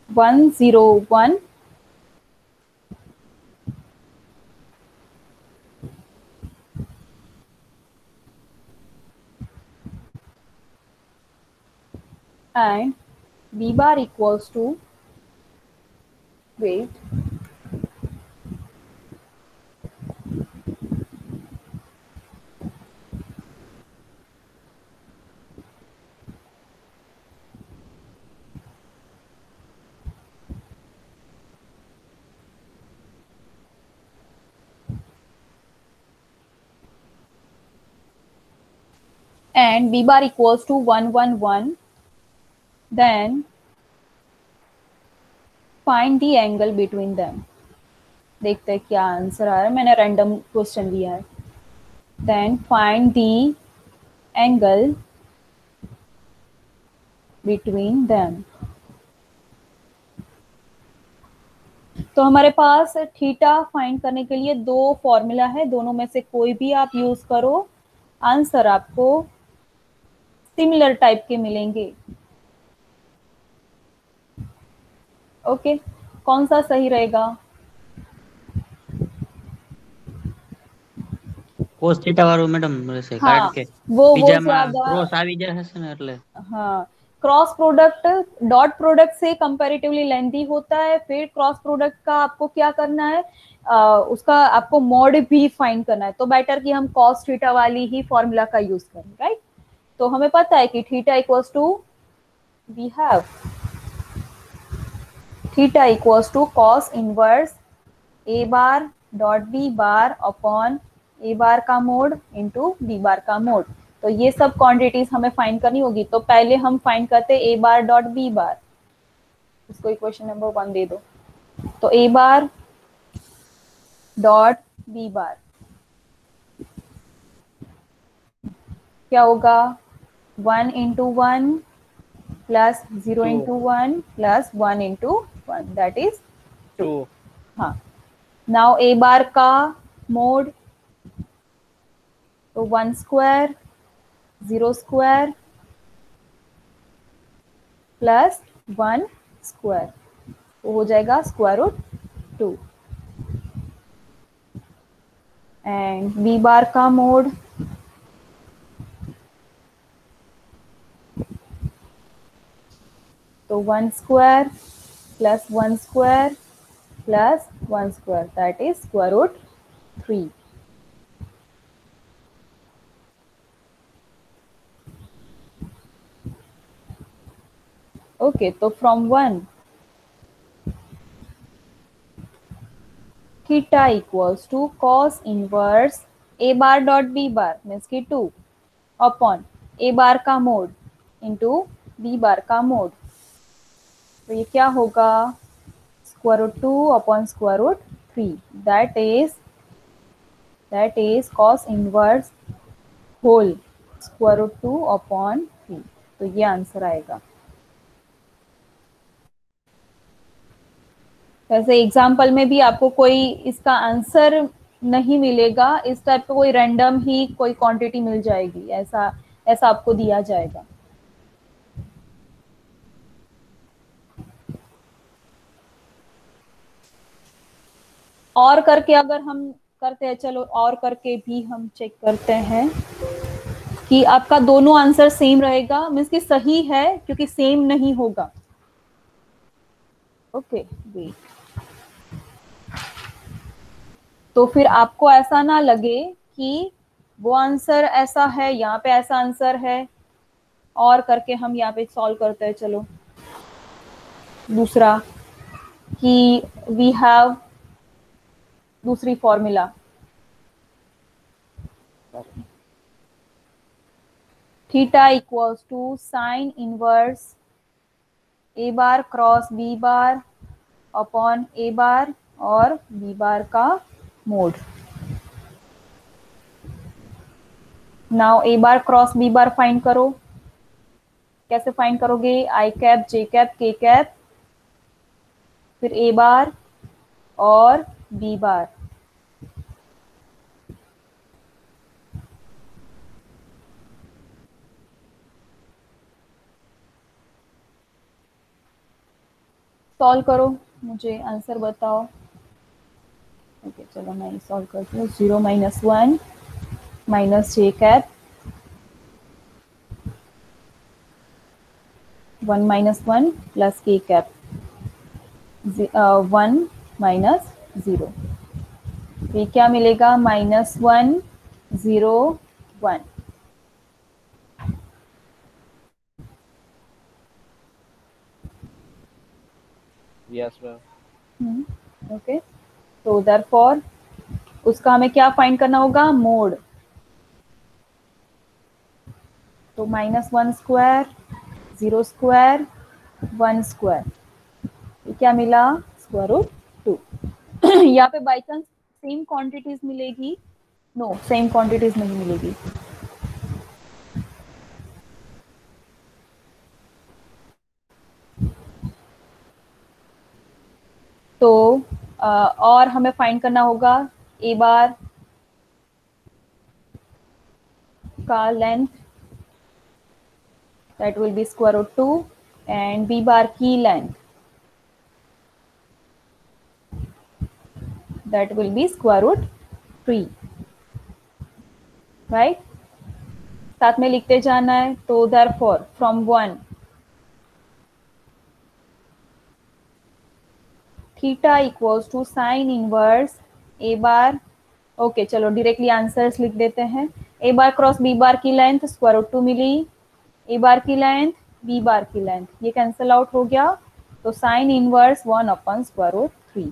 one zero one and b bar equals to, wait, and b bar equals to 111, then find the angle between them। देखते हैं क्या answer आ रहा है, मैंने random question लिया है। then find the angle between them। तो हमारे पास थीटा फाइंड करने के लिए दो फॉर्मूला है, दोनों में से कोई भी आप यूज करो, आंसर आपको सिमिलर टाइप के मिलेंगे। ओके, कौन सा सही रहेगा? કોસ થીટા વાળું મેડમ રહેશે, हाँ, કારણ કે वो બીજામાં ज्यादा, ક્રોસ આવી જશે ને એટલે हाँ, क्रॉस प्रोडक्ट डॉट प्रोडक्ट से कंपैरेटिवली लेंथी होता है, फिर क्रॉस प्रोडक्ट का आपको क्या करना है, उसका आपको मॉड भी फाइंड करना है, तो बेटर कि हम कॉस थीटा वाली ही फॉर्मूला का यूज करें, राइट। तो हमें पता है कि theta equals to, we have theta equals to cos inverse A bar dot B bar upon A bar का मोड इंटू बी बार का मोड। तो ये सब क्वांटिटीज हमें फाइंड करनी होगी, तो पहले हम फाइंड करते ए बार डॉट बी बार, इसको इक्वेशन नंबर 1 दे दो। तो ए बार डॉट बी बार क्या होगा, 1 into 1 plus 0 into 1 plus 1 into 1, that is 2। हाँ, नाउ ए बार का मोड, तो 1 स्क्वायर 0 स्क्वायर प्लस 1 स्क्वायर, तो हो जाएगा square root 2। And B bar का मोड, तो 1 square plus 1 square plus 1 square, that is square root 3। Okay, तो from 1 theta equals to cos inverse A bar dot B bar means की 2 upon A bar का mod into B bar का mod. तो ये क्या होगा, square root 2 upon square root 3 that is cos inverse whole square root 2 upon 3। तो ये answer आएगा। वैसे एग्जाम्पल में भी आपको कोई इसका आंसर नहीं मिलेगा, इस टाइप का कोई रैंडम ही कोई क्वांटिटी मिल जाएगी, ऐसा आपको दिया जाएगा। और करके अगर हम करते हैं, चलो और करके भी हम चेक करते हैं कि आपका दोनों आंसर सेम रहेगा, मीन्स कि सही है क्योंकि सेम नहीं होगा। ओके वेट, तो फिर आपको ऐसा ना लगे कि वो आंसर ऐसा है, यहाँ पे ऐसा आंसर है, और करके हम यहाँ पे सॉल्व करते हैं। चलो दूसरा कि वी हैव दूसरी formula, theta equals to sine inverse A bar cross B bar upon A bar और बी बार का mod. Now A bar cross B bar find करो। कैसे फाइंड करोगे, I cap J cap K cap फिर A bar और B बार। Solve करो, मुझे answer बताओ। ओके चलो मैं सॉल्व करती हूँ। 0 माइनस 1 माइनस जे कैप 1 माइनस 1 प्लस के कैप 1 माइनस 0। ये क्या मिलेगा, -1 0 1। Yes ma'am. ओके, तो देयरफॉर उसका हमें क्या फाइंड करना होगा, मोड। तो -1 स्क्वायर 0 स्क्वायर 1 स्क्वायर, ये क्या मिला, स्क्वायर रूट 2। यहाँ पे बाई चांस सेम क्वांटिटीज मिलेगी, नो सेम क्वांटिटीज नहीं मिलेगी। तो और हमें फाइंड करना होगा ए बार का length, that will be square root 2 and b bar की length, that will be square root 3, right? साथ में लिखते जाना है। तो therefore from 1 theta equals to sine inverse A bar. Okay चलो डायरेक्टली आंसर्स लिख देते हैं। A bar cross B bar की लेंथ स्क्वायर रूट 2 मिली, ए बार की लेंथ बी बार की लेंथ, ये कैंसिल आउट हो गया। तो साइन इनवर्स 1 अपन स्क्वायर रूट 3।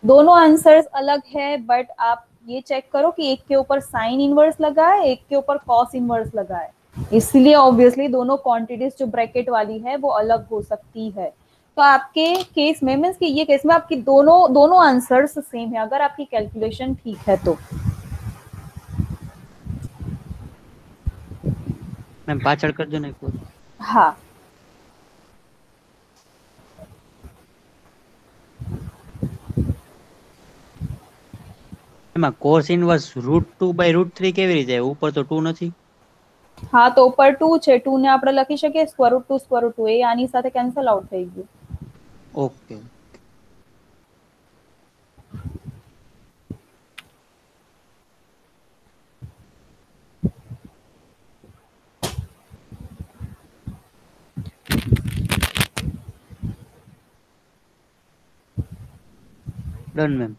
दोनों आंसर्स अलग है, बट आप ये चेक करो कि एक के ऊपर साइन इनवर्स लगा है, एक के ऊपर कॉस इनवर्स लगा है, इसलिए ऑब्वियसली दोनों क्वांटिटीज जो ब्रैकेट वाली है वो अलग हो सकती है। तो आपके केस में मीन्स कि ये केस में आपकी दोनों आंसर्स सेम है अगर आपकी कैलकुलेशन ठीक है तो। मैम पाछड़ कर दो ना एक बार। हाँ એમાં cos ઇનવર્સ √2/√3 કેવી રીતે, ઉપર તો 2 નથી। હા તો ઉપર 2 છે, 2 ને આપણે લખી શકીએ સ્ક્વેર રૂટ 2 એ આની સાથે કેન્સલ આઉટ થઈ ગયું। Okay done ma'am.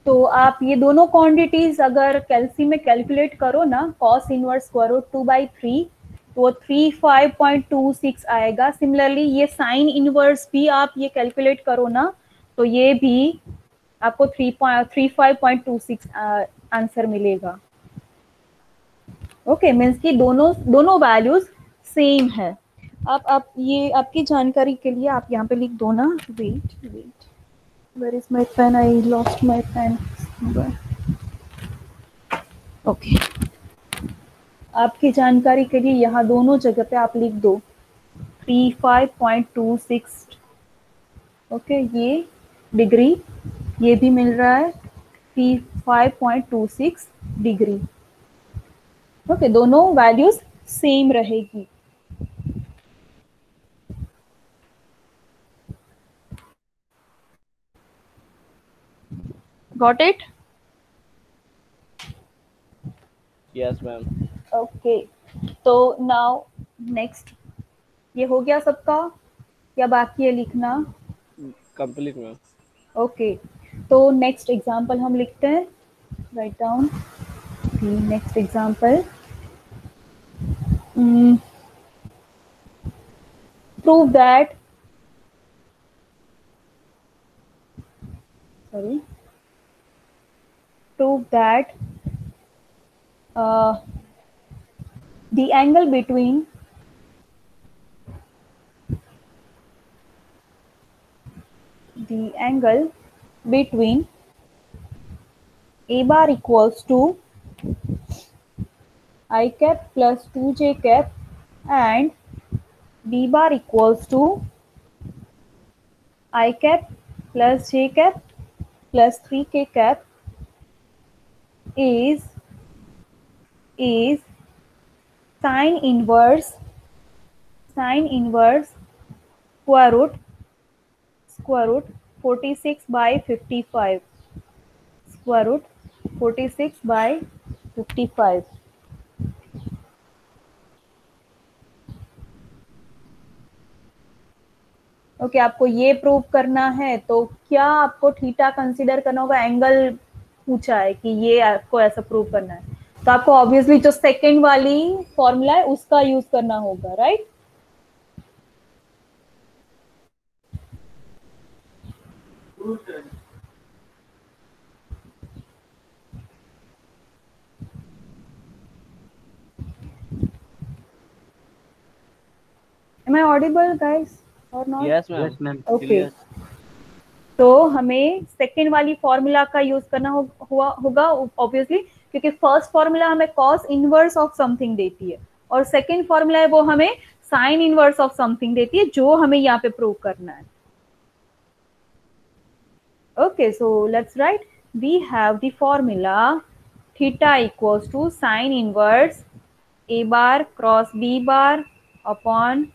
तो आप ये दोनों क्वांटिटीज अगर कैलसी में कैलकुलेट करो ना, कॉस इनवर्स स्क्वायर रूट 2/3, तो वो 35.26 आएगा। सिमिलरली ये साइन इनवर्स भी आप ये कैलकुलेट करो ना, तो ये भी आपको 35.26 आंसर मिलेगा। ओके, मीन्स कि दोनों वैल्यूज सेम है। आप ये आपकी जानकारी के लिए आप यहाँ पे लिख दो ना, wait, where is my pen? I lost my pen. Okay, आपकी जानकारी के लिए यहाँ दोनों जगह पे आप लिख दो 35.26। ओके, ये डिग्री, ये भी मिल रहा है 35.26 डिग्री। ओके, दोनों वैल्यूज सेम रहेगी। Got it? Yes ma'am. Okay, तो नाउ नेक्स्ट, ये हो गया सबका या बाकी है लिखना? Complete ma'am. ओके, तो नेक्स्ट एग्जांपल हम लिखते हैं, write down the next example. Prove that, prove that the angle between a bar equals to I cap plus 2j cap and b bar equals to I cap plus j cap plus 3k cap is sine inverse square root 46/55, square root 46/55। Okay, आपको ये prove करना है, तो क्या आपको theta consider करना होगा? Angle पूछा है कि ये आपको ऐसा प्रूव करना है, तो आपको ऑब्वियसली जो सेकंड वाली फॉर्मूला है उसका यूज करना होगा, right? Am I audible, guys, or not? Yes ma'am. Yes ma'am. Okay, तो हमें सेकेंड वाली फॉर्मूला का यूज करना होगा ऑब्वियसली, क्योंकि फर्स्ट फॉर्मूला हमें कॉस इनवर्स ऑफ समथिंग देती है और सेकेंड फॉर्मूला है वो हमें साइन इनवर्स ऑफ समथिंग देती है, जो हमें यहाँ पे प्रूव करना है। Okay, so let's write, we have the formula theta equals to sine inverse A bar cross B bar upon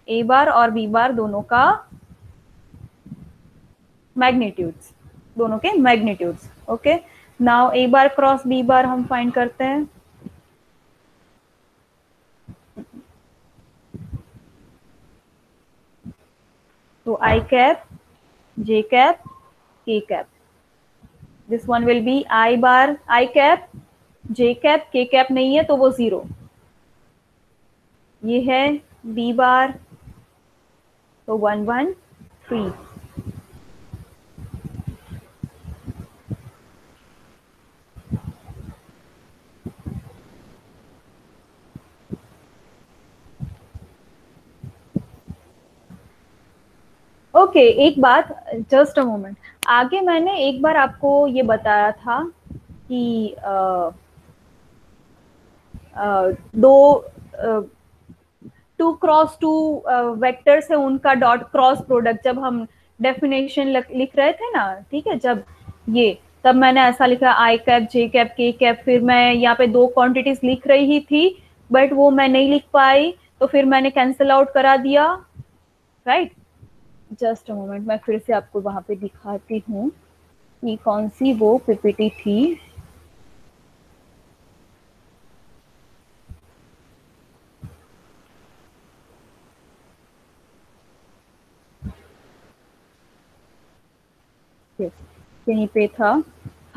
A bar और बी बार दोनों का मैग्नीट्यूड्स, दोनों के magnitudes. Okay, now A bar cross B bar हम find करते हैं। तो I cap, J cap, K cap, this one will be I bar I cap, J cap, K cap नहीं है तो वो 0। ये है बी बार, तो 1 1 3। ओके, एक बात, जस्ट अ मोमेंट, आगे मैंने एक बार आपको ये बताया था कि दो 2x2 वेक्टर्स है, उनका डॉट क्रॉस प्रोडक्ट जब हम डेफिनेशन लिख रहे थे ना, ठीक है, जब ये, तब मैंने ऐसा लिखा आई cap, J cap, K cap, फिर मैं यहाँ पे दो क्वांटिटीज लिख रही थी बट वो मैं नहीं लिख पाई, तो फिर मैंने कैंसिल आउट करा दिया, राइट? जस्ट अ मोमेंट, मैं फिर से आपको वहां पे दिखाती हूँ कि कौन सी वो पीपीटी थी। यहीं पे था,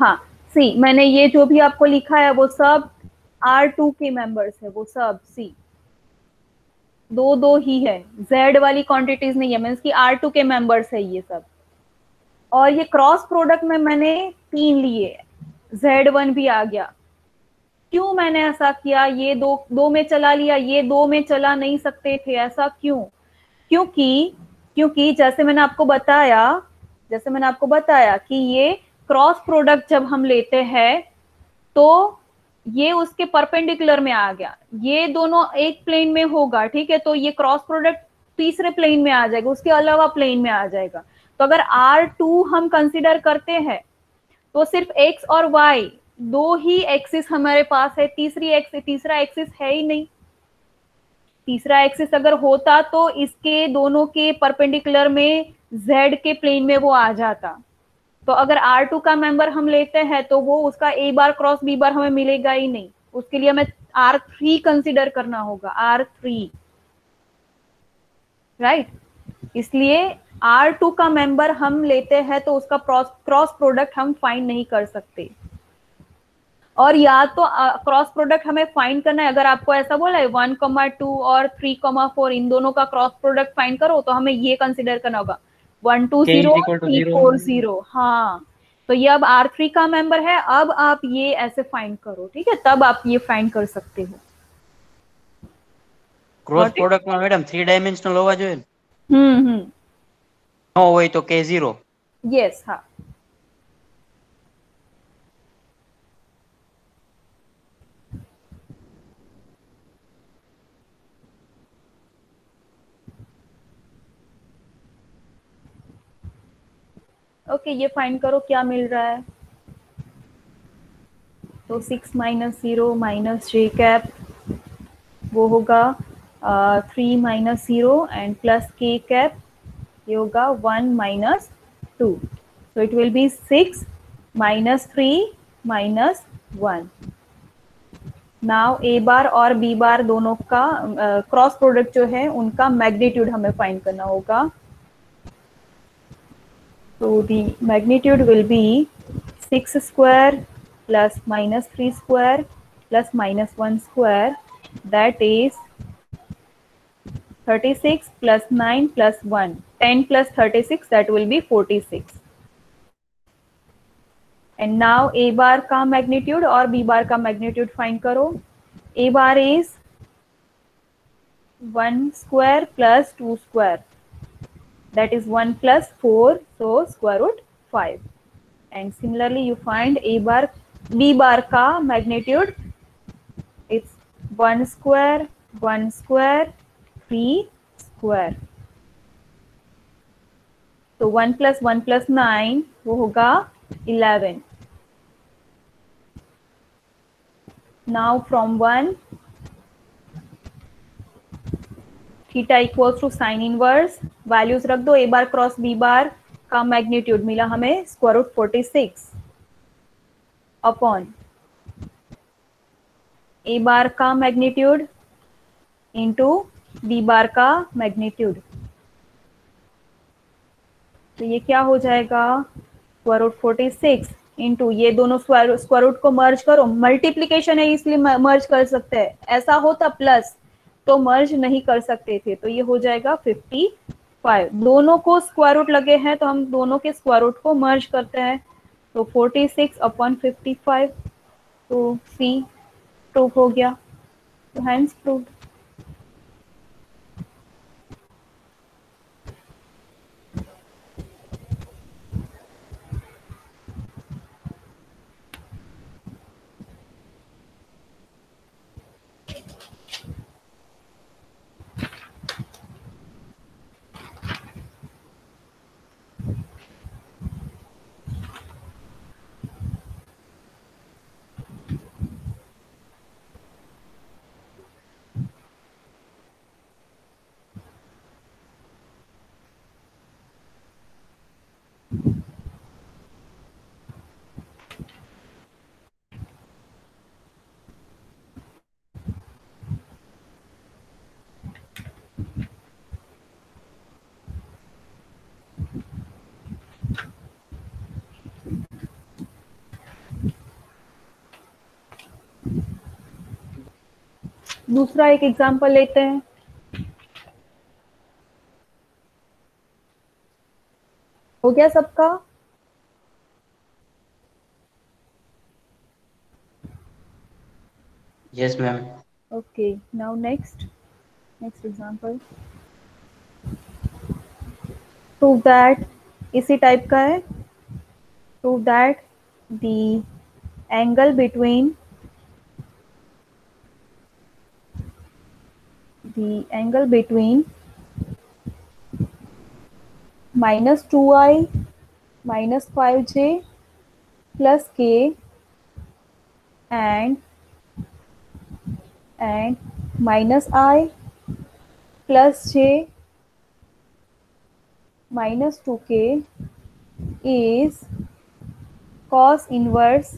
हाँ सी, मैंने ये जो भी आपको लिखा है वो सब R2 के मेंबर्स है, वो सब सी, दो दो ही है, Z वाली क्वांटिटीज नहीं है, मीन्स की R2 के मेंबर्स है ये सब। और ये क्रॉस प्रोडक्ट में मैंने 3 लिए, Z1 भी आ गया। क्यों मैंने ऐसा किया, ये दो में चला लिया, ये 2 में चला नहीं सकते थे, ऐसा क्यों? क्योंकि जैसे मैंने आपको बताया कि ये क्रॉस प्रोडक्ट जब हम लेते हैं तो ये उसके परपेंडिकुलर में आ गया, ये दोनों एक प्लेन में होगा, ठीक है, तो ये क्रॉस प्रोडक्ट तीसरे प्लेन में आ जाएगा, उसके अलावा प्लेन में आ जाएगा। तो अगर R2 हम कंसीडर करते हैं तो सिर्फ x और y दो ही एक्सिस हमारे पास है, तीसरा एक्सिस है ही नहीं। तीसरा एक्सिस अगर होता तो इसके दोनों के परपेंडिकुलर में z के प्लेन में वो आ जाता। तो अगर R2 का मेंबर हम लेते हैं तो वो उसका a बार क्रॉस b बार हमें मिलेगा ही नहीं, उसके लिए हमें R3 कंसीडर करना होगा, R3, राइट। इसलिए R2 का मेंबर हम लेते हैं तो उसका क्रॉस प्रोडक्ट हम फाइंड नहीं कर सकते। और या तो क्रॉस प्रोडक्ट हमें फाइंड करना है, अगर आपको ऐसा बोला है 1,2 और 3,4 इन दोनों का क्रॉस प्रोडक्ट फाइंड करो, तो हमें ये कंसीडर करना होगा 1, 2, 0, 3, 4, 0। हाँ, तो ये अब R3 का मेंबर है, अब आप ये ऐसे फाइंड करो, ठीक है, तब आप ये फाइंड कर सकते हो। क्रॉस प्रोडक्ट में मैडम 3 डायमेंशनल होवा જોઈએ, नो હોય તો K0। यस, हाँ। ओके, ये फाइंड करो क्या मिल रहा है। तो 6 माइनस 0 माइनस j कैप, वो होगा 3 minus 0 and plus k cap, ये होगा 1 minus 2। So it will be 6 minus 3 minus 1। Now a बार और b बार दोनों का क्रॉस प्रोडक्ट जो है उनका मैग्नीट्यूड हमें फाइंड करना होगा। So the magnitude will be 6 square plus minus 3 square plus minus 1 square, that is 36 plus 9 plus 1, 10 plus 36, that will be 46। And now a bar का magnitude और b bar का magnitude find करो। a bar is 1 square plus 2 square, that is 1 plus 4, so square root 5। And similarly you find b bar का magnitude, it's 1 square 1 square 3 square, तो 1 plus 1 plus 9 वो होगा 11। Now from 1 theta equals to sine inverse, values रख दो। a bar cross b bar का magnitude मिला हमें square root 46 upon a bar का मैग्नीट्यूड इंटू b बार का मैग्नीट्यूड। तो ये क्या हो जाएगा, स्क्वायर रूट 46 इंटू ये दोनों स्क्वायर रूट को मर्ज करो, मल्टीप्लीकेशन है इसलिए मर्ज कर सकते हैं, ऐसा होता प्लस तो मर्ज नहीं कर सकते थे, तो ये हो जाएगा 55। दोनों को स्क्वायर रूट लगे हैं तो हम दोनों के स्क्वायर रूट को मर्ज करते हैं, तो 46 अपॉन 55, तो सी प्रूव हो गया, तो हैंस प्रूव्ड। दूसरा एक एग्जांपल लेते हैं। हो गया सबका? Yes ma'am. Okay, now next example. Prove that, इसी टाइप का है। Prove that the angle between -2i -5j plus k and -i plus j minus 2k is cos inverse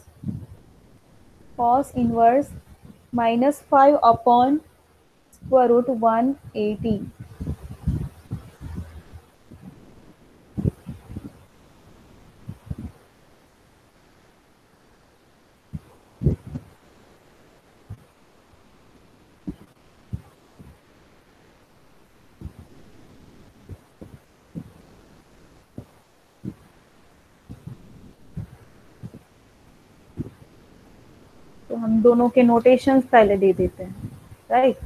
-5 upon square root 180. तो हम दोनों के नोटेशंस पहले दे देते हैं, राइट।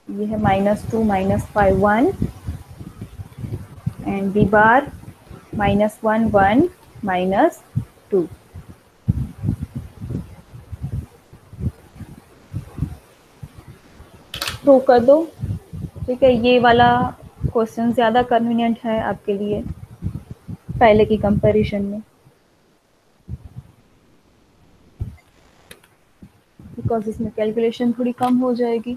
ये है -2 -5 1 एंड b बार -1 1 -2। प्रूव कर दो, ठीक है। ये वाला क्वेश्चन ज़्यादा कन्वीनियंट है आपके लिए पहले की कंपैरिजन में, बिकॉज इसमें कैलकुलेशन थोड़ी कम हो जाएगी।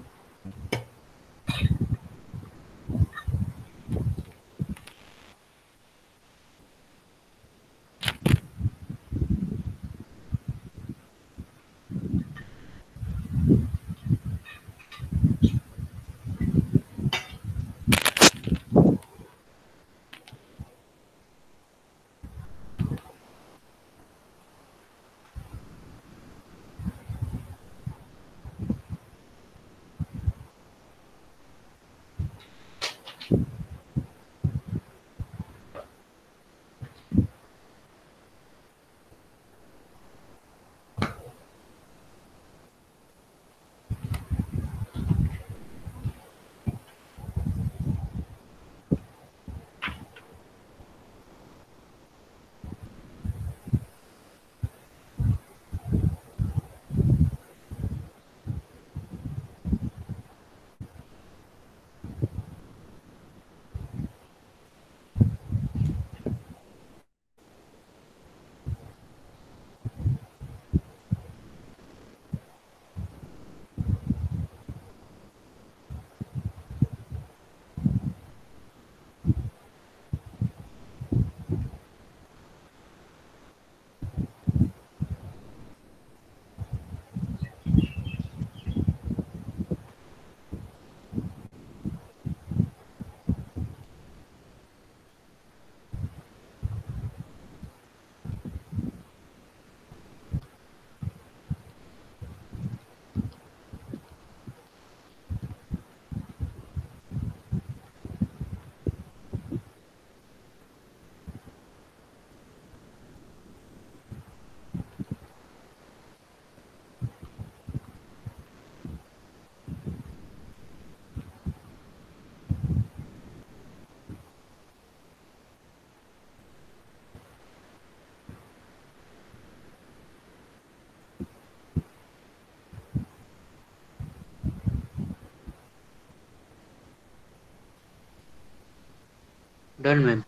Done ma'am.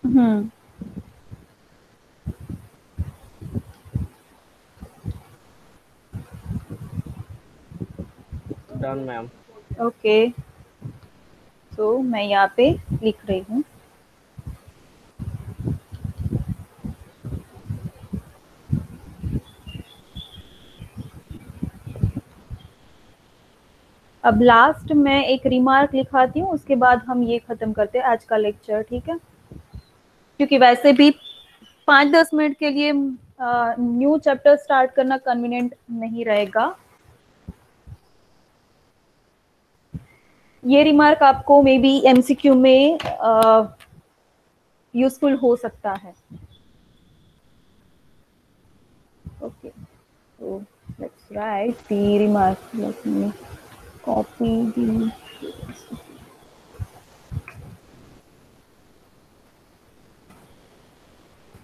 Hmm, done ma'am. Okay. तो मैं यहाँ पे लिख रही हूँ। अब लास्ट में एक रिमार्क लिखाती हूँ, उसके बाद हम ये खत्म करते हैं आज का लेक्चर, ठीक है। क्योंकि वैसे भी 5-10 मिनट के लिए न्यू चैप्टर स्टार्ट करना कन्वीनियंट नहीं रहेगा। ये रिमार्क आपको मे बी एमसीक्यू में यूजफुल हो सकता है। Okay, so let's write the remark. Let me copy the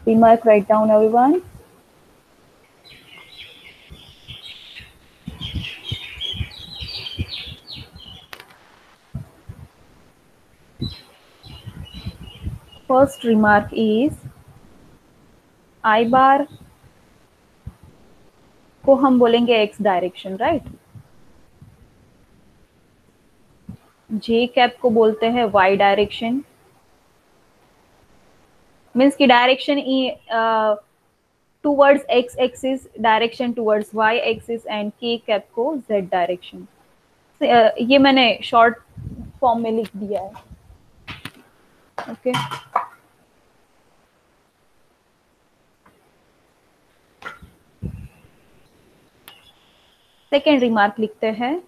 remark. Write down, everyone. First remark is I bar को हम बोलेंगे x direction, right. j cap को बोलते हैं y डायरेक्शन, मीन्स की direction towards x axis, direction towards y axis, and k cap को z direction. ये मैंने शॉर्ट फॉर्म में लिख दिया है। ओके, सेकेंड रिमार्क लिखते हैं।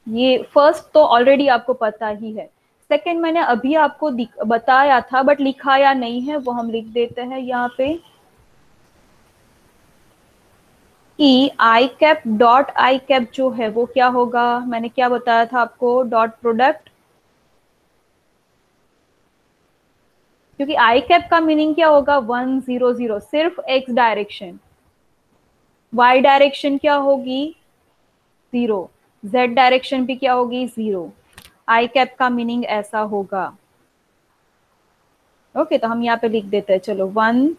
ये फर्स्ट तो ऑलरेडी आपको पता ही है, सेकेंड मैंने अभी आपको बताया था बट लिखाया नहीं है, वो हम लिख देते हैं यहाँ पे कि आई कैप डॉट आई कैप जो है वो क्या होगा। मैंने क्या बताया था आपको, डॉट प्रोडक्ट, क्योंकि आई कैप का मीनिंग क्या होगा, 1 0 0, सिर्फ एक्स डायरेक्शन। y डायरेक्शन क्या होगी, 0, z डायरेक्शन भी क्या होगी, 0। आई कैप का मीनिंग ऐसा होगा। ओके, तो हम यहाँ पे लिख देते हैं, चलो 1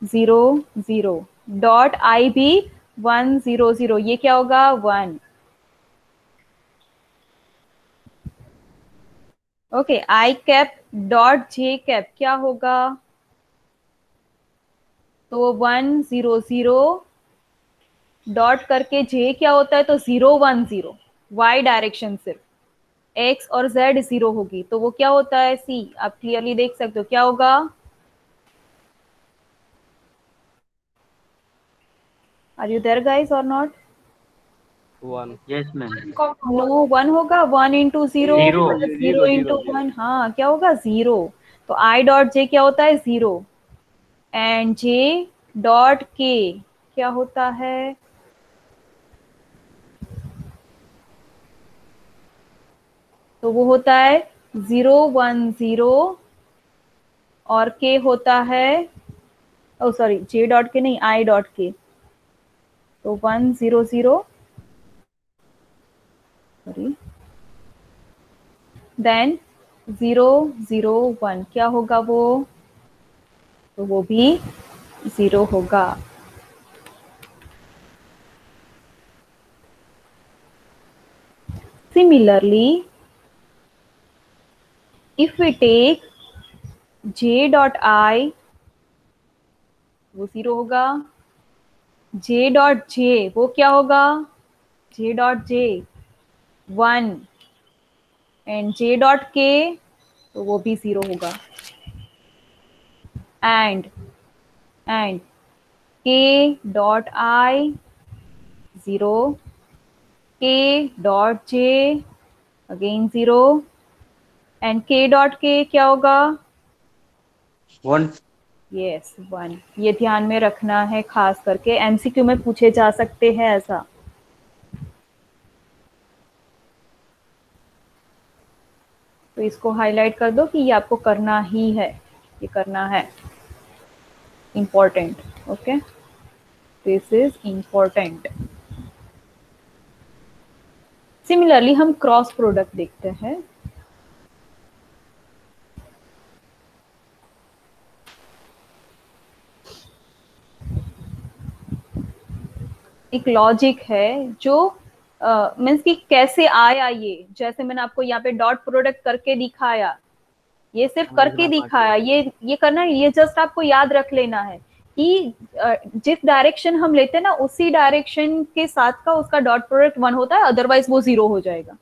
0 0, डॉट आई भी 1 0 0, ये क्या होगा 1। ओके, आई कैप डॉट जे कैप क्या होगा, तो 1 0 0 डॉट करके j क्या होता है, तो 0 1 0, y डायरेक्शन सिर्फ, x और z 0 होगी, तो वो क्या होता है c। आप क्लियरली देख सकते हो क्या होगा, आर यू देयर गाइस और नॉट। 1 yes ma'am. नो, 1 होगा, 1 इंटू 0, 0 इंटू 1, हाँ क्या होगा 0। तो i डॉट j क्या होता है 0, एंड j डॉट k क्या होता है, तो वो होता है 0 1 0, और k होता है, ओ सॉरी j डॉट के नहीं, i डॉट के, तो 1 0 0, सॉरी, देन 0 0 1 क्या होगा वो, तो वो भी 0 होगा। Similarly, if we take j dot i, वो 0 होगा, j dot j वो क्या होगा, j dot j 1, and j dot k तो वो भी 0 होगा, and k dot i 0, k dot j again 0, and k dot k क्या होगा, 1। यस 1। ये ध्यान में रखना है, खास करके एमसीक्यू में पूछे जा सकते हैं ऐसा। तो इसको हाईलाइट कर दो कि ये आपको करना ही है, ये करना है, important. Okay, this is important. Similarly हम क्रॉस प्रोडक्ट देखते हैं। एक लॉजिक है जो मीन्स कि कैसे आया ये, जैसे मैंने आपको यहाँ पे डॉट प्रोडक्ट करके दिखाया, ये सिर्फ करके दिखाया, ये करना, ये जस्ट आपको याद रख लेना है कि जिस डायरेक्शन हम लेते हैं ना उसी डायरेक्शन के साथ का उसका डॉट प्रोडक्ट 1 होता है, अदरवाइज वो 0 हो जाएगा,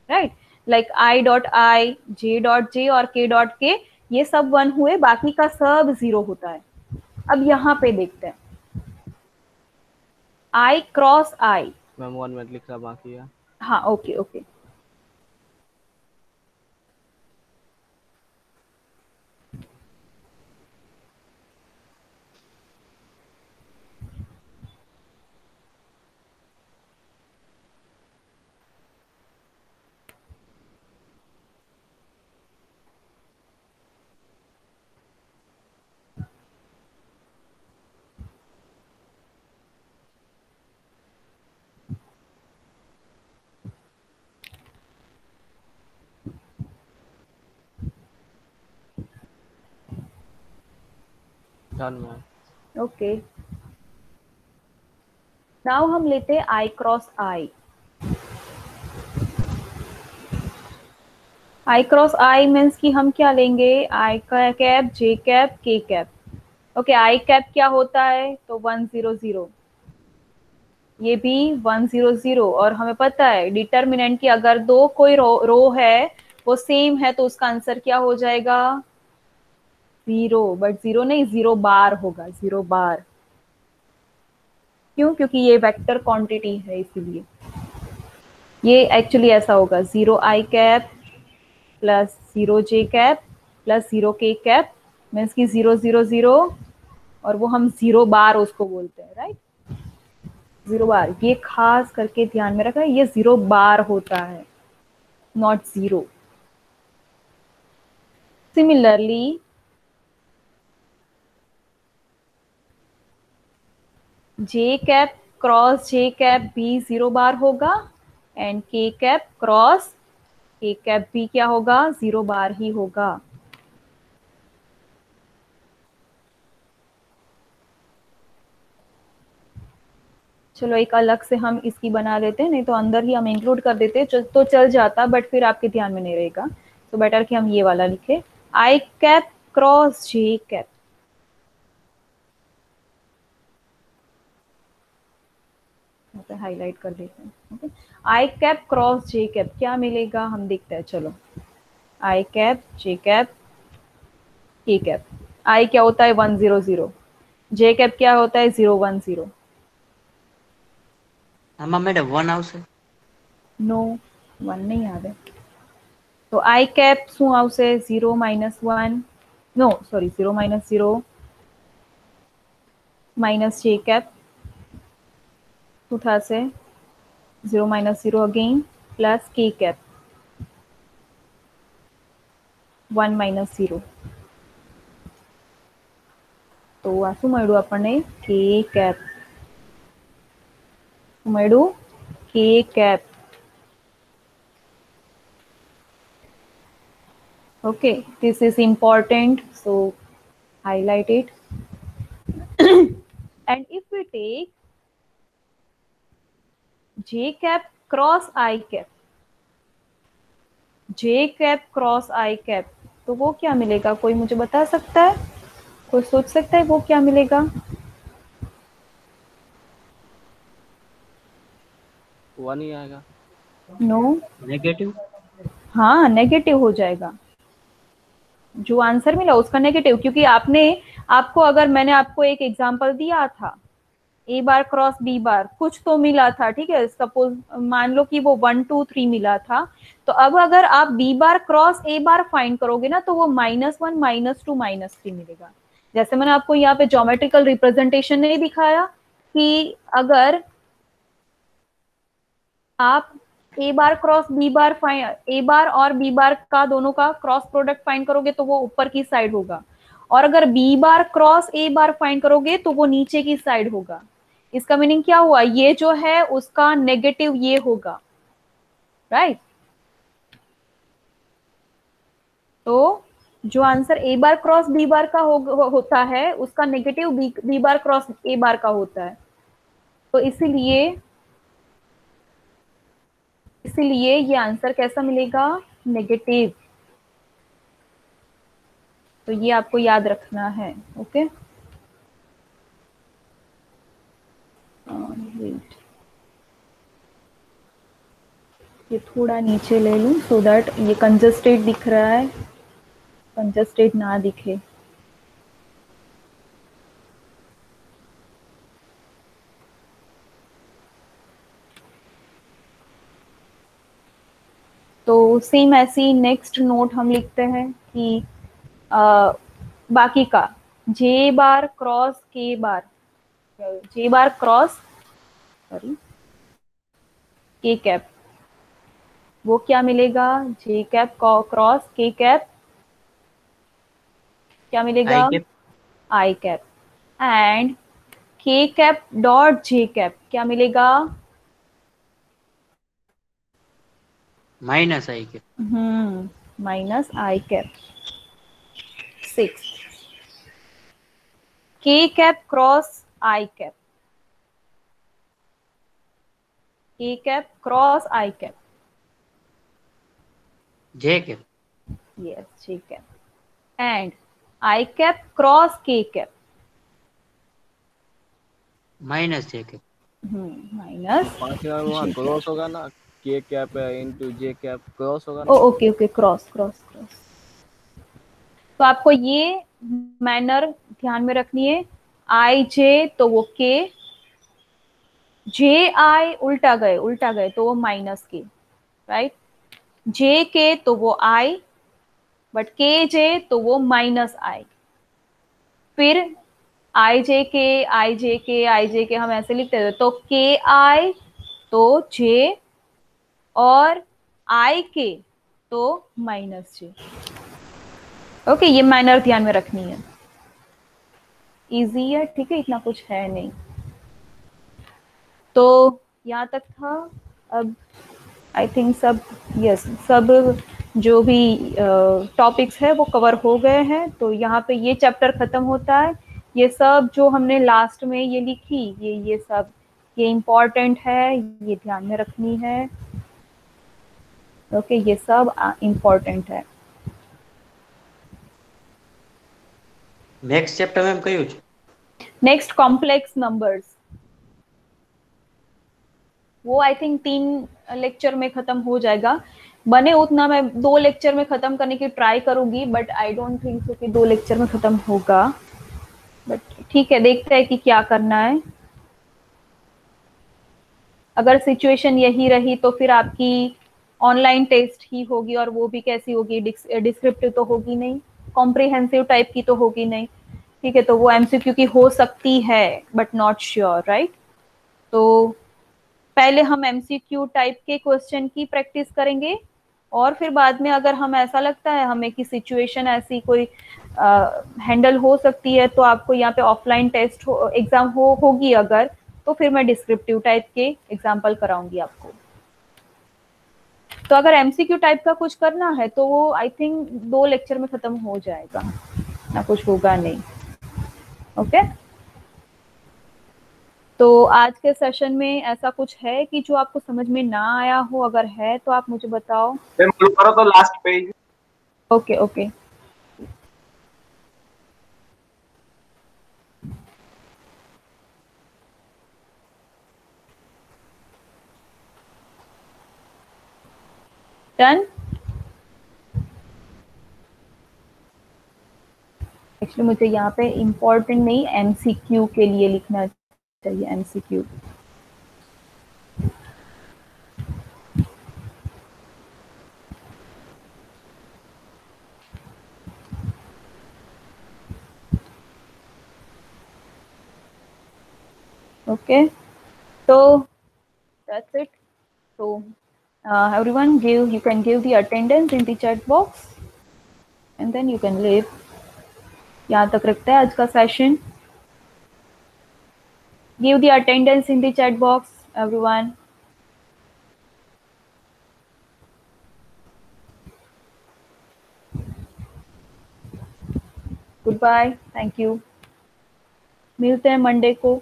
right. Like i dot i, j dot j और k डॉट k, ये सब 1 हुए, बाकी का सब 0 होता है। अब यहाँ पे देखते हैं I cross I। Ma'am 1 minute लिखना बाकी है। हाँ okay okay. Done ma'am. Okay now हम लेते हैं I cross I। I cross I means कि हम क्या लेंगे, I cap, J cap, K cap. Okay I cap क्या होता है, तो 1 0 0, ये भी 1 0 0। और हमें पता है डिटर्मिनेंट की अगर दो कोई रो है वो सेम है तो उसका आंसर क्या हो जाएगा, 0। बट 0 नहीं, 0 बार होगा, 0 बार। क्यों, क्योंकि ये वेक्टर क्वांटिटी है इसीलिए। ये एक्चुअली ऐसा होगा 0 I cap plus 0 J cap plus 0 K cap means की 0 0 0, और वो हम 0 बार उसको बोलते हैं, राइट। 0 बार, ये खास करके ध्यान में रखा है, ये 0 बार होता है, not 0। Similarly J cap cross J cap भी 0 बार होगा, and K cap cross K cap भी क्या होगा, 0 बार ही होगा। चलो एक अलग से हम इसकी बना लेते हैं, नहीं तो अंदर ही हम इंक्लूड कर देते तो चल जाता, बट फिर आपके ध्यान में नहीं रहेगा, तो बेटर कि हम ये वाला लिखे, I cap cross J cap. Highlight कर देते हैं, okay. I cap cross J cap क्या मिलेगा, हम देखते हैं। चलो I cap, J cap, K cap. I क्या होता है 1 0 0, J कैप क्या होता है 0 1 0। આમાં મેડમ 1 આવશે? नो 1 नहीं आ रहा, तो I कैप શું આવશે 0 -1, no sorry 0 -0 minus J cap શું થશે 0 -0 अगेन प्लस K कैप 1 -0। તો આ શું મળ્યું આપણને, K कैप। શું મળ્યું, K cap. Okay, this is important, so highlight it. And if we take J cap cross I cap, J cap cross I cap, तो वो क्या मिलेगा, कोई मुझे बता सकता है, कोई सोच सकता है वो क्या मिलेगा? वन ही आएगा। No negative? हाँ नेगेटिव हो जाएगा, जो आंसर मिला उसका नेगेटिव, क्योंकि आपको अगर मैंने आपको एक एग्जांपल दिया था ए बार क्रॉस बी बार, कुछ तो मिला था, ठीक है, सपोज मान लो कि वो 1 2 3 मिला था, तो अब अगर आप B bar cross A bar find करोगे ना, तो वो -1 -2 -3 मिलेगा। जैसे मैंने आपको यहाँ पे ज्योमेट्रिकल रिप्रेजेंटेशन नहीं दिखाया कि अगर आप ए बार क्रॉस बी बार ए बार और बी बार का दोनों का क्रॉस प्रोडक्ट फाइंड करोगे तो वो ऊपर की साइड होगा, और अगर B bar cross A bar find करोगे तो वो नीचे की साइड होगा। इसका मीनिंग क्या हुआ, ये जो है उसका नेगेटिव ये होगा, राइट। तो जो answer A bar cross B bar का होता है उसका negative B bar cross A bar का होता है, तो इसीलिए ये आंसर कैसा मिलेगा, नेगेटिव। तो ये आपको याद रखना है, ओके। वेट, ये थोड़ा नीचे ले लूं सो दैट ये कंजस्टेड दिख रहा है। कंजस्टेड ना दिखे। तो सेम ऐसी नेक्स्ट नोट हम लिखते हैं कि बाकी का जे बार क्रॉस के बार, जे बार क्रॉस सॉरी के कैप, वो क्या मिलेगा? जे कैप क्रॉस के कैप क्या मिलेगा? आई कैप आई कैप। एंड के कैप डॉट जे कैप क्या मिलेगा? माइनस आई कैप। माइनस आई कैप। 6 के cap cross I cap, K cap cross I cap, J cap yes J cap. And I cap cross के cap, minus जे cap. Minus पांचवे में वहाँ cross होगा ना, के कैप इंटू जे कैप क्रॉस होगा ओ ना। Okay okay, cross cross cross. तो आपको ये मैनर ध्यान में रखनी है। आई जे तो वो के, जे आई उल्टा गए तो वो माइनस के, राइट। जे के तो वो आई, बट के जे तो वो माइनस आई। फिर आई जे के आई जे के आई जे के हम ऐसे लिखते थे, तो के आई तो जे और आई के तो माइनस जे। ओके, ये माइनर ध्यान में रखनी है। इजी है, ठीक है, इतना कुछ है नहीं। तो यहाँ तक था। अब आई थिंक सब सब जो भी टॉपिक्स है वो कवर हो गए हैं। तो यहाँ पे ये चैप्टर खत्म होता है। ये सब जो हमने लास्ट में ये लिखी, ये सब ये इम्पोर्टेंट है, ये ध्यान में रखनी है। ओके, ये सब इम्पोर्टेंट है। नेक्स्ट चैप्टर में कયું છે? नेक्स्ट कॉम्प्लेक्स नंबर्स, वो आई थिंक 3 लेक्चर में खत्म हो जाएगा। बने उतना मैं 2 लेक्चर में खत्म करने की ट्राई करूंगी, but I don't think so कि 2 लेक्चर में खत्म होगा। बट ठीक है, देखते हैं कि क्या करना है। अगर सिचुएशन यही रही तो फिर आपकी ऑनलाइन टेस्ट ही होगी, और वो भी कैसी होगी? डिस्क्रिप्टिव तो होगी नहीं, कॉम्प्रिहेंसिव टाइप की तो होगी नहीं। ठीक है, तो वो एमसीक्यू की हो सकती है, बट नॉट श्योर, राइट। तो पहले हम एमसीक्यू टाइप के क्वेश्चन की प्रैक्टिस करेंगे, और फिर बाद में अगर हम ऐसा लगता है हमें कि सिचुएशन ऐसी कोई हैंडल हो सकती है, तो आपको यहाँ पे ऑफलाइन टेस्ट एग्जाम होगी अगर, तो फिर मैं डिस्क्रिप्टिव टाइप के एग्जाम्पल कराऊंगी आपको। तो अगर एमसीक्यू टाइप का कुछ करना है तो वो आई थिंक 2 लेक्चर में खत्म हो जाएगा, ना कुछ होगा नहीं। ओके, तो आज के सेशन में ऐसा कुछ है कि जो आपको समझ में ना आया हो? अगर है तो आप मुझे बताओ। मैम करो तो last page. Okay okay, done. Actually मुझे यहाँ पे इम्पोर्टेंट नहीं, एमसीक्यू के लिए लिखना चाहिए, MCQ. Okay, so that's it. So everyone you can give the attendance in the chat box and then you can leave. यहाँ तक रखते हैं आज का session. Give the attendance in the chat box, everyone. Goodbye, thank you. मिलते हैं Monday को।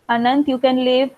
Anant, you can leave.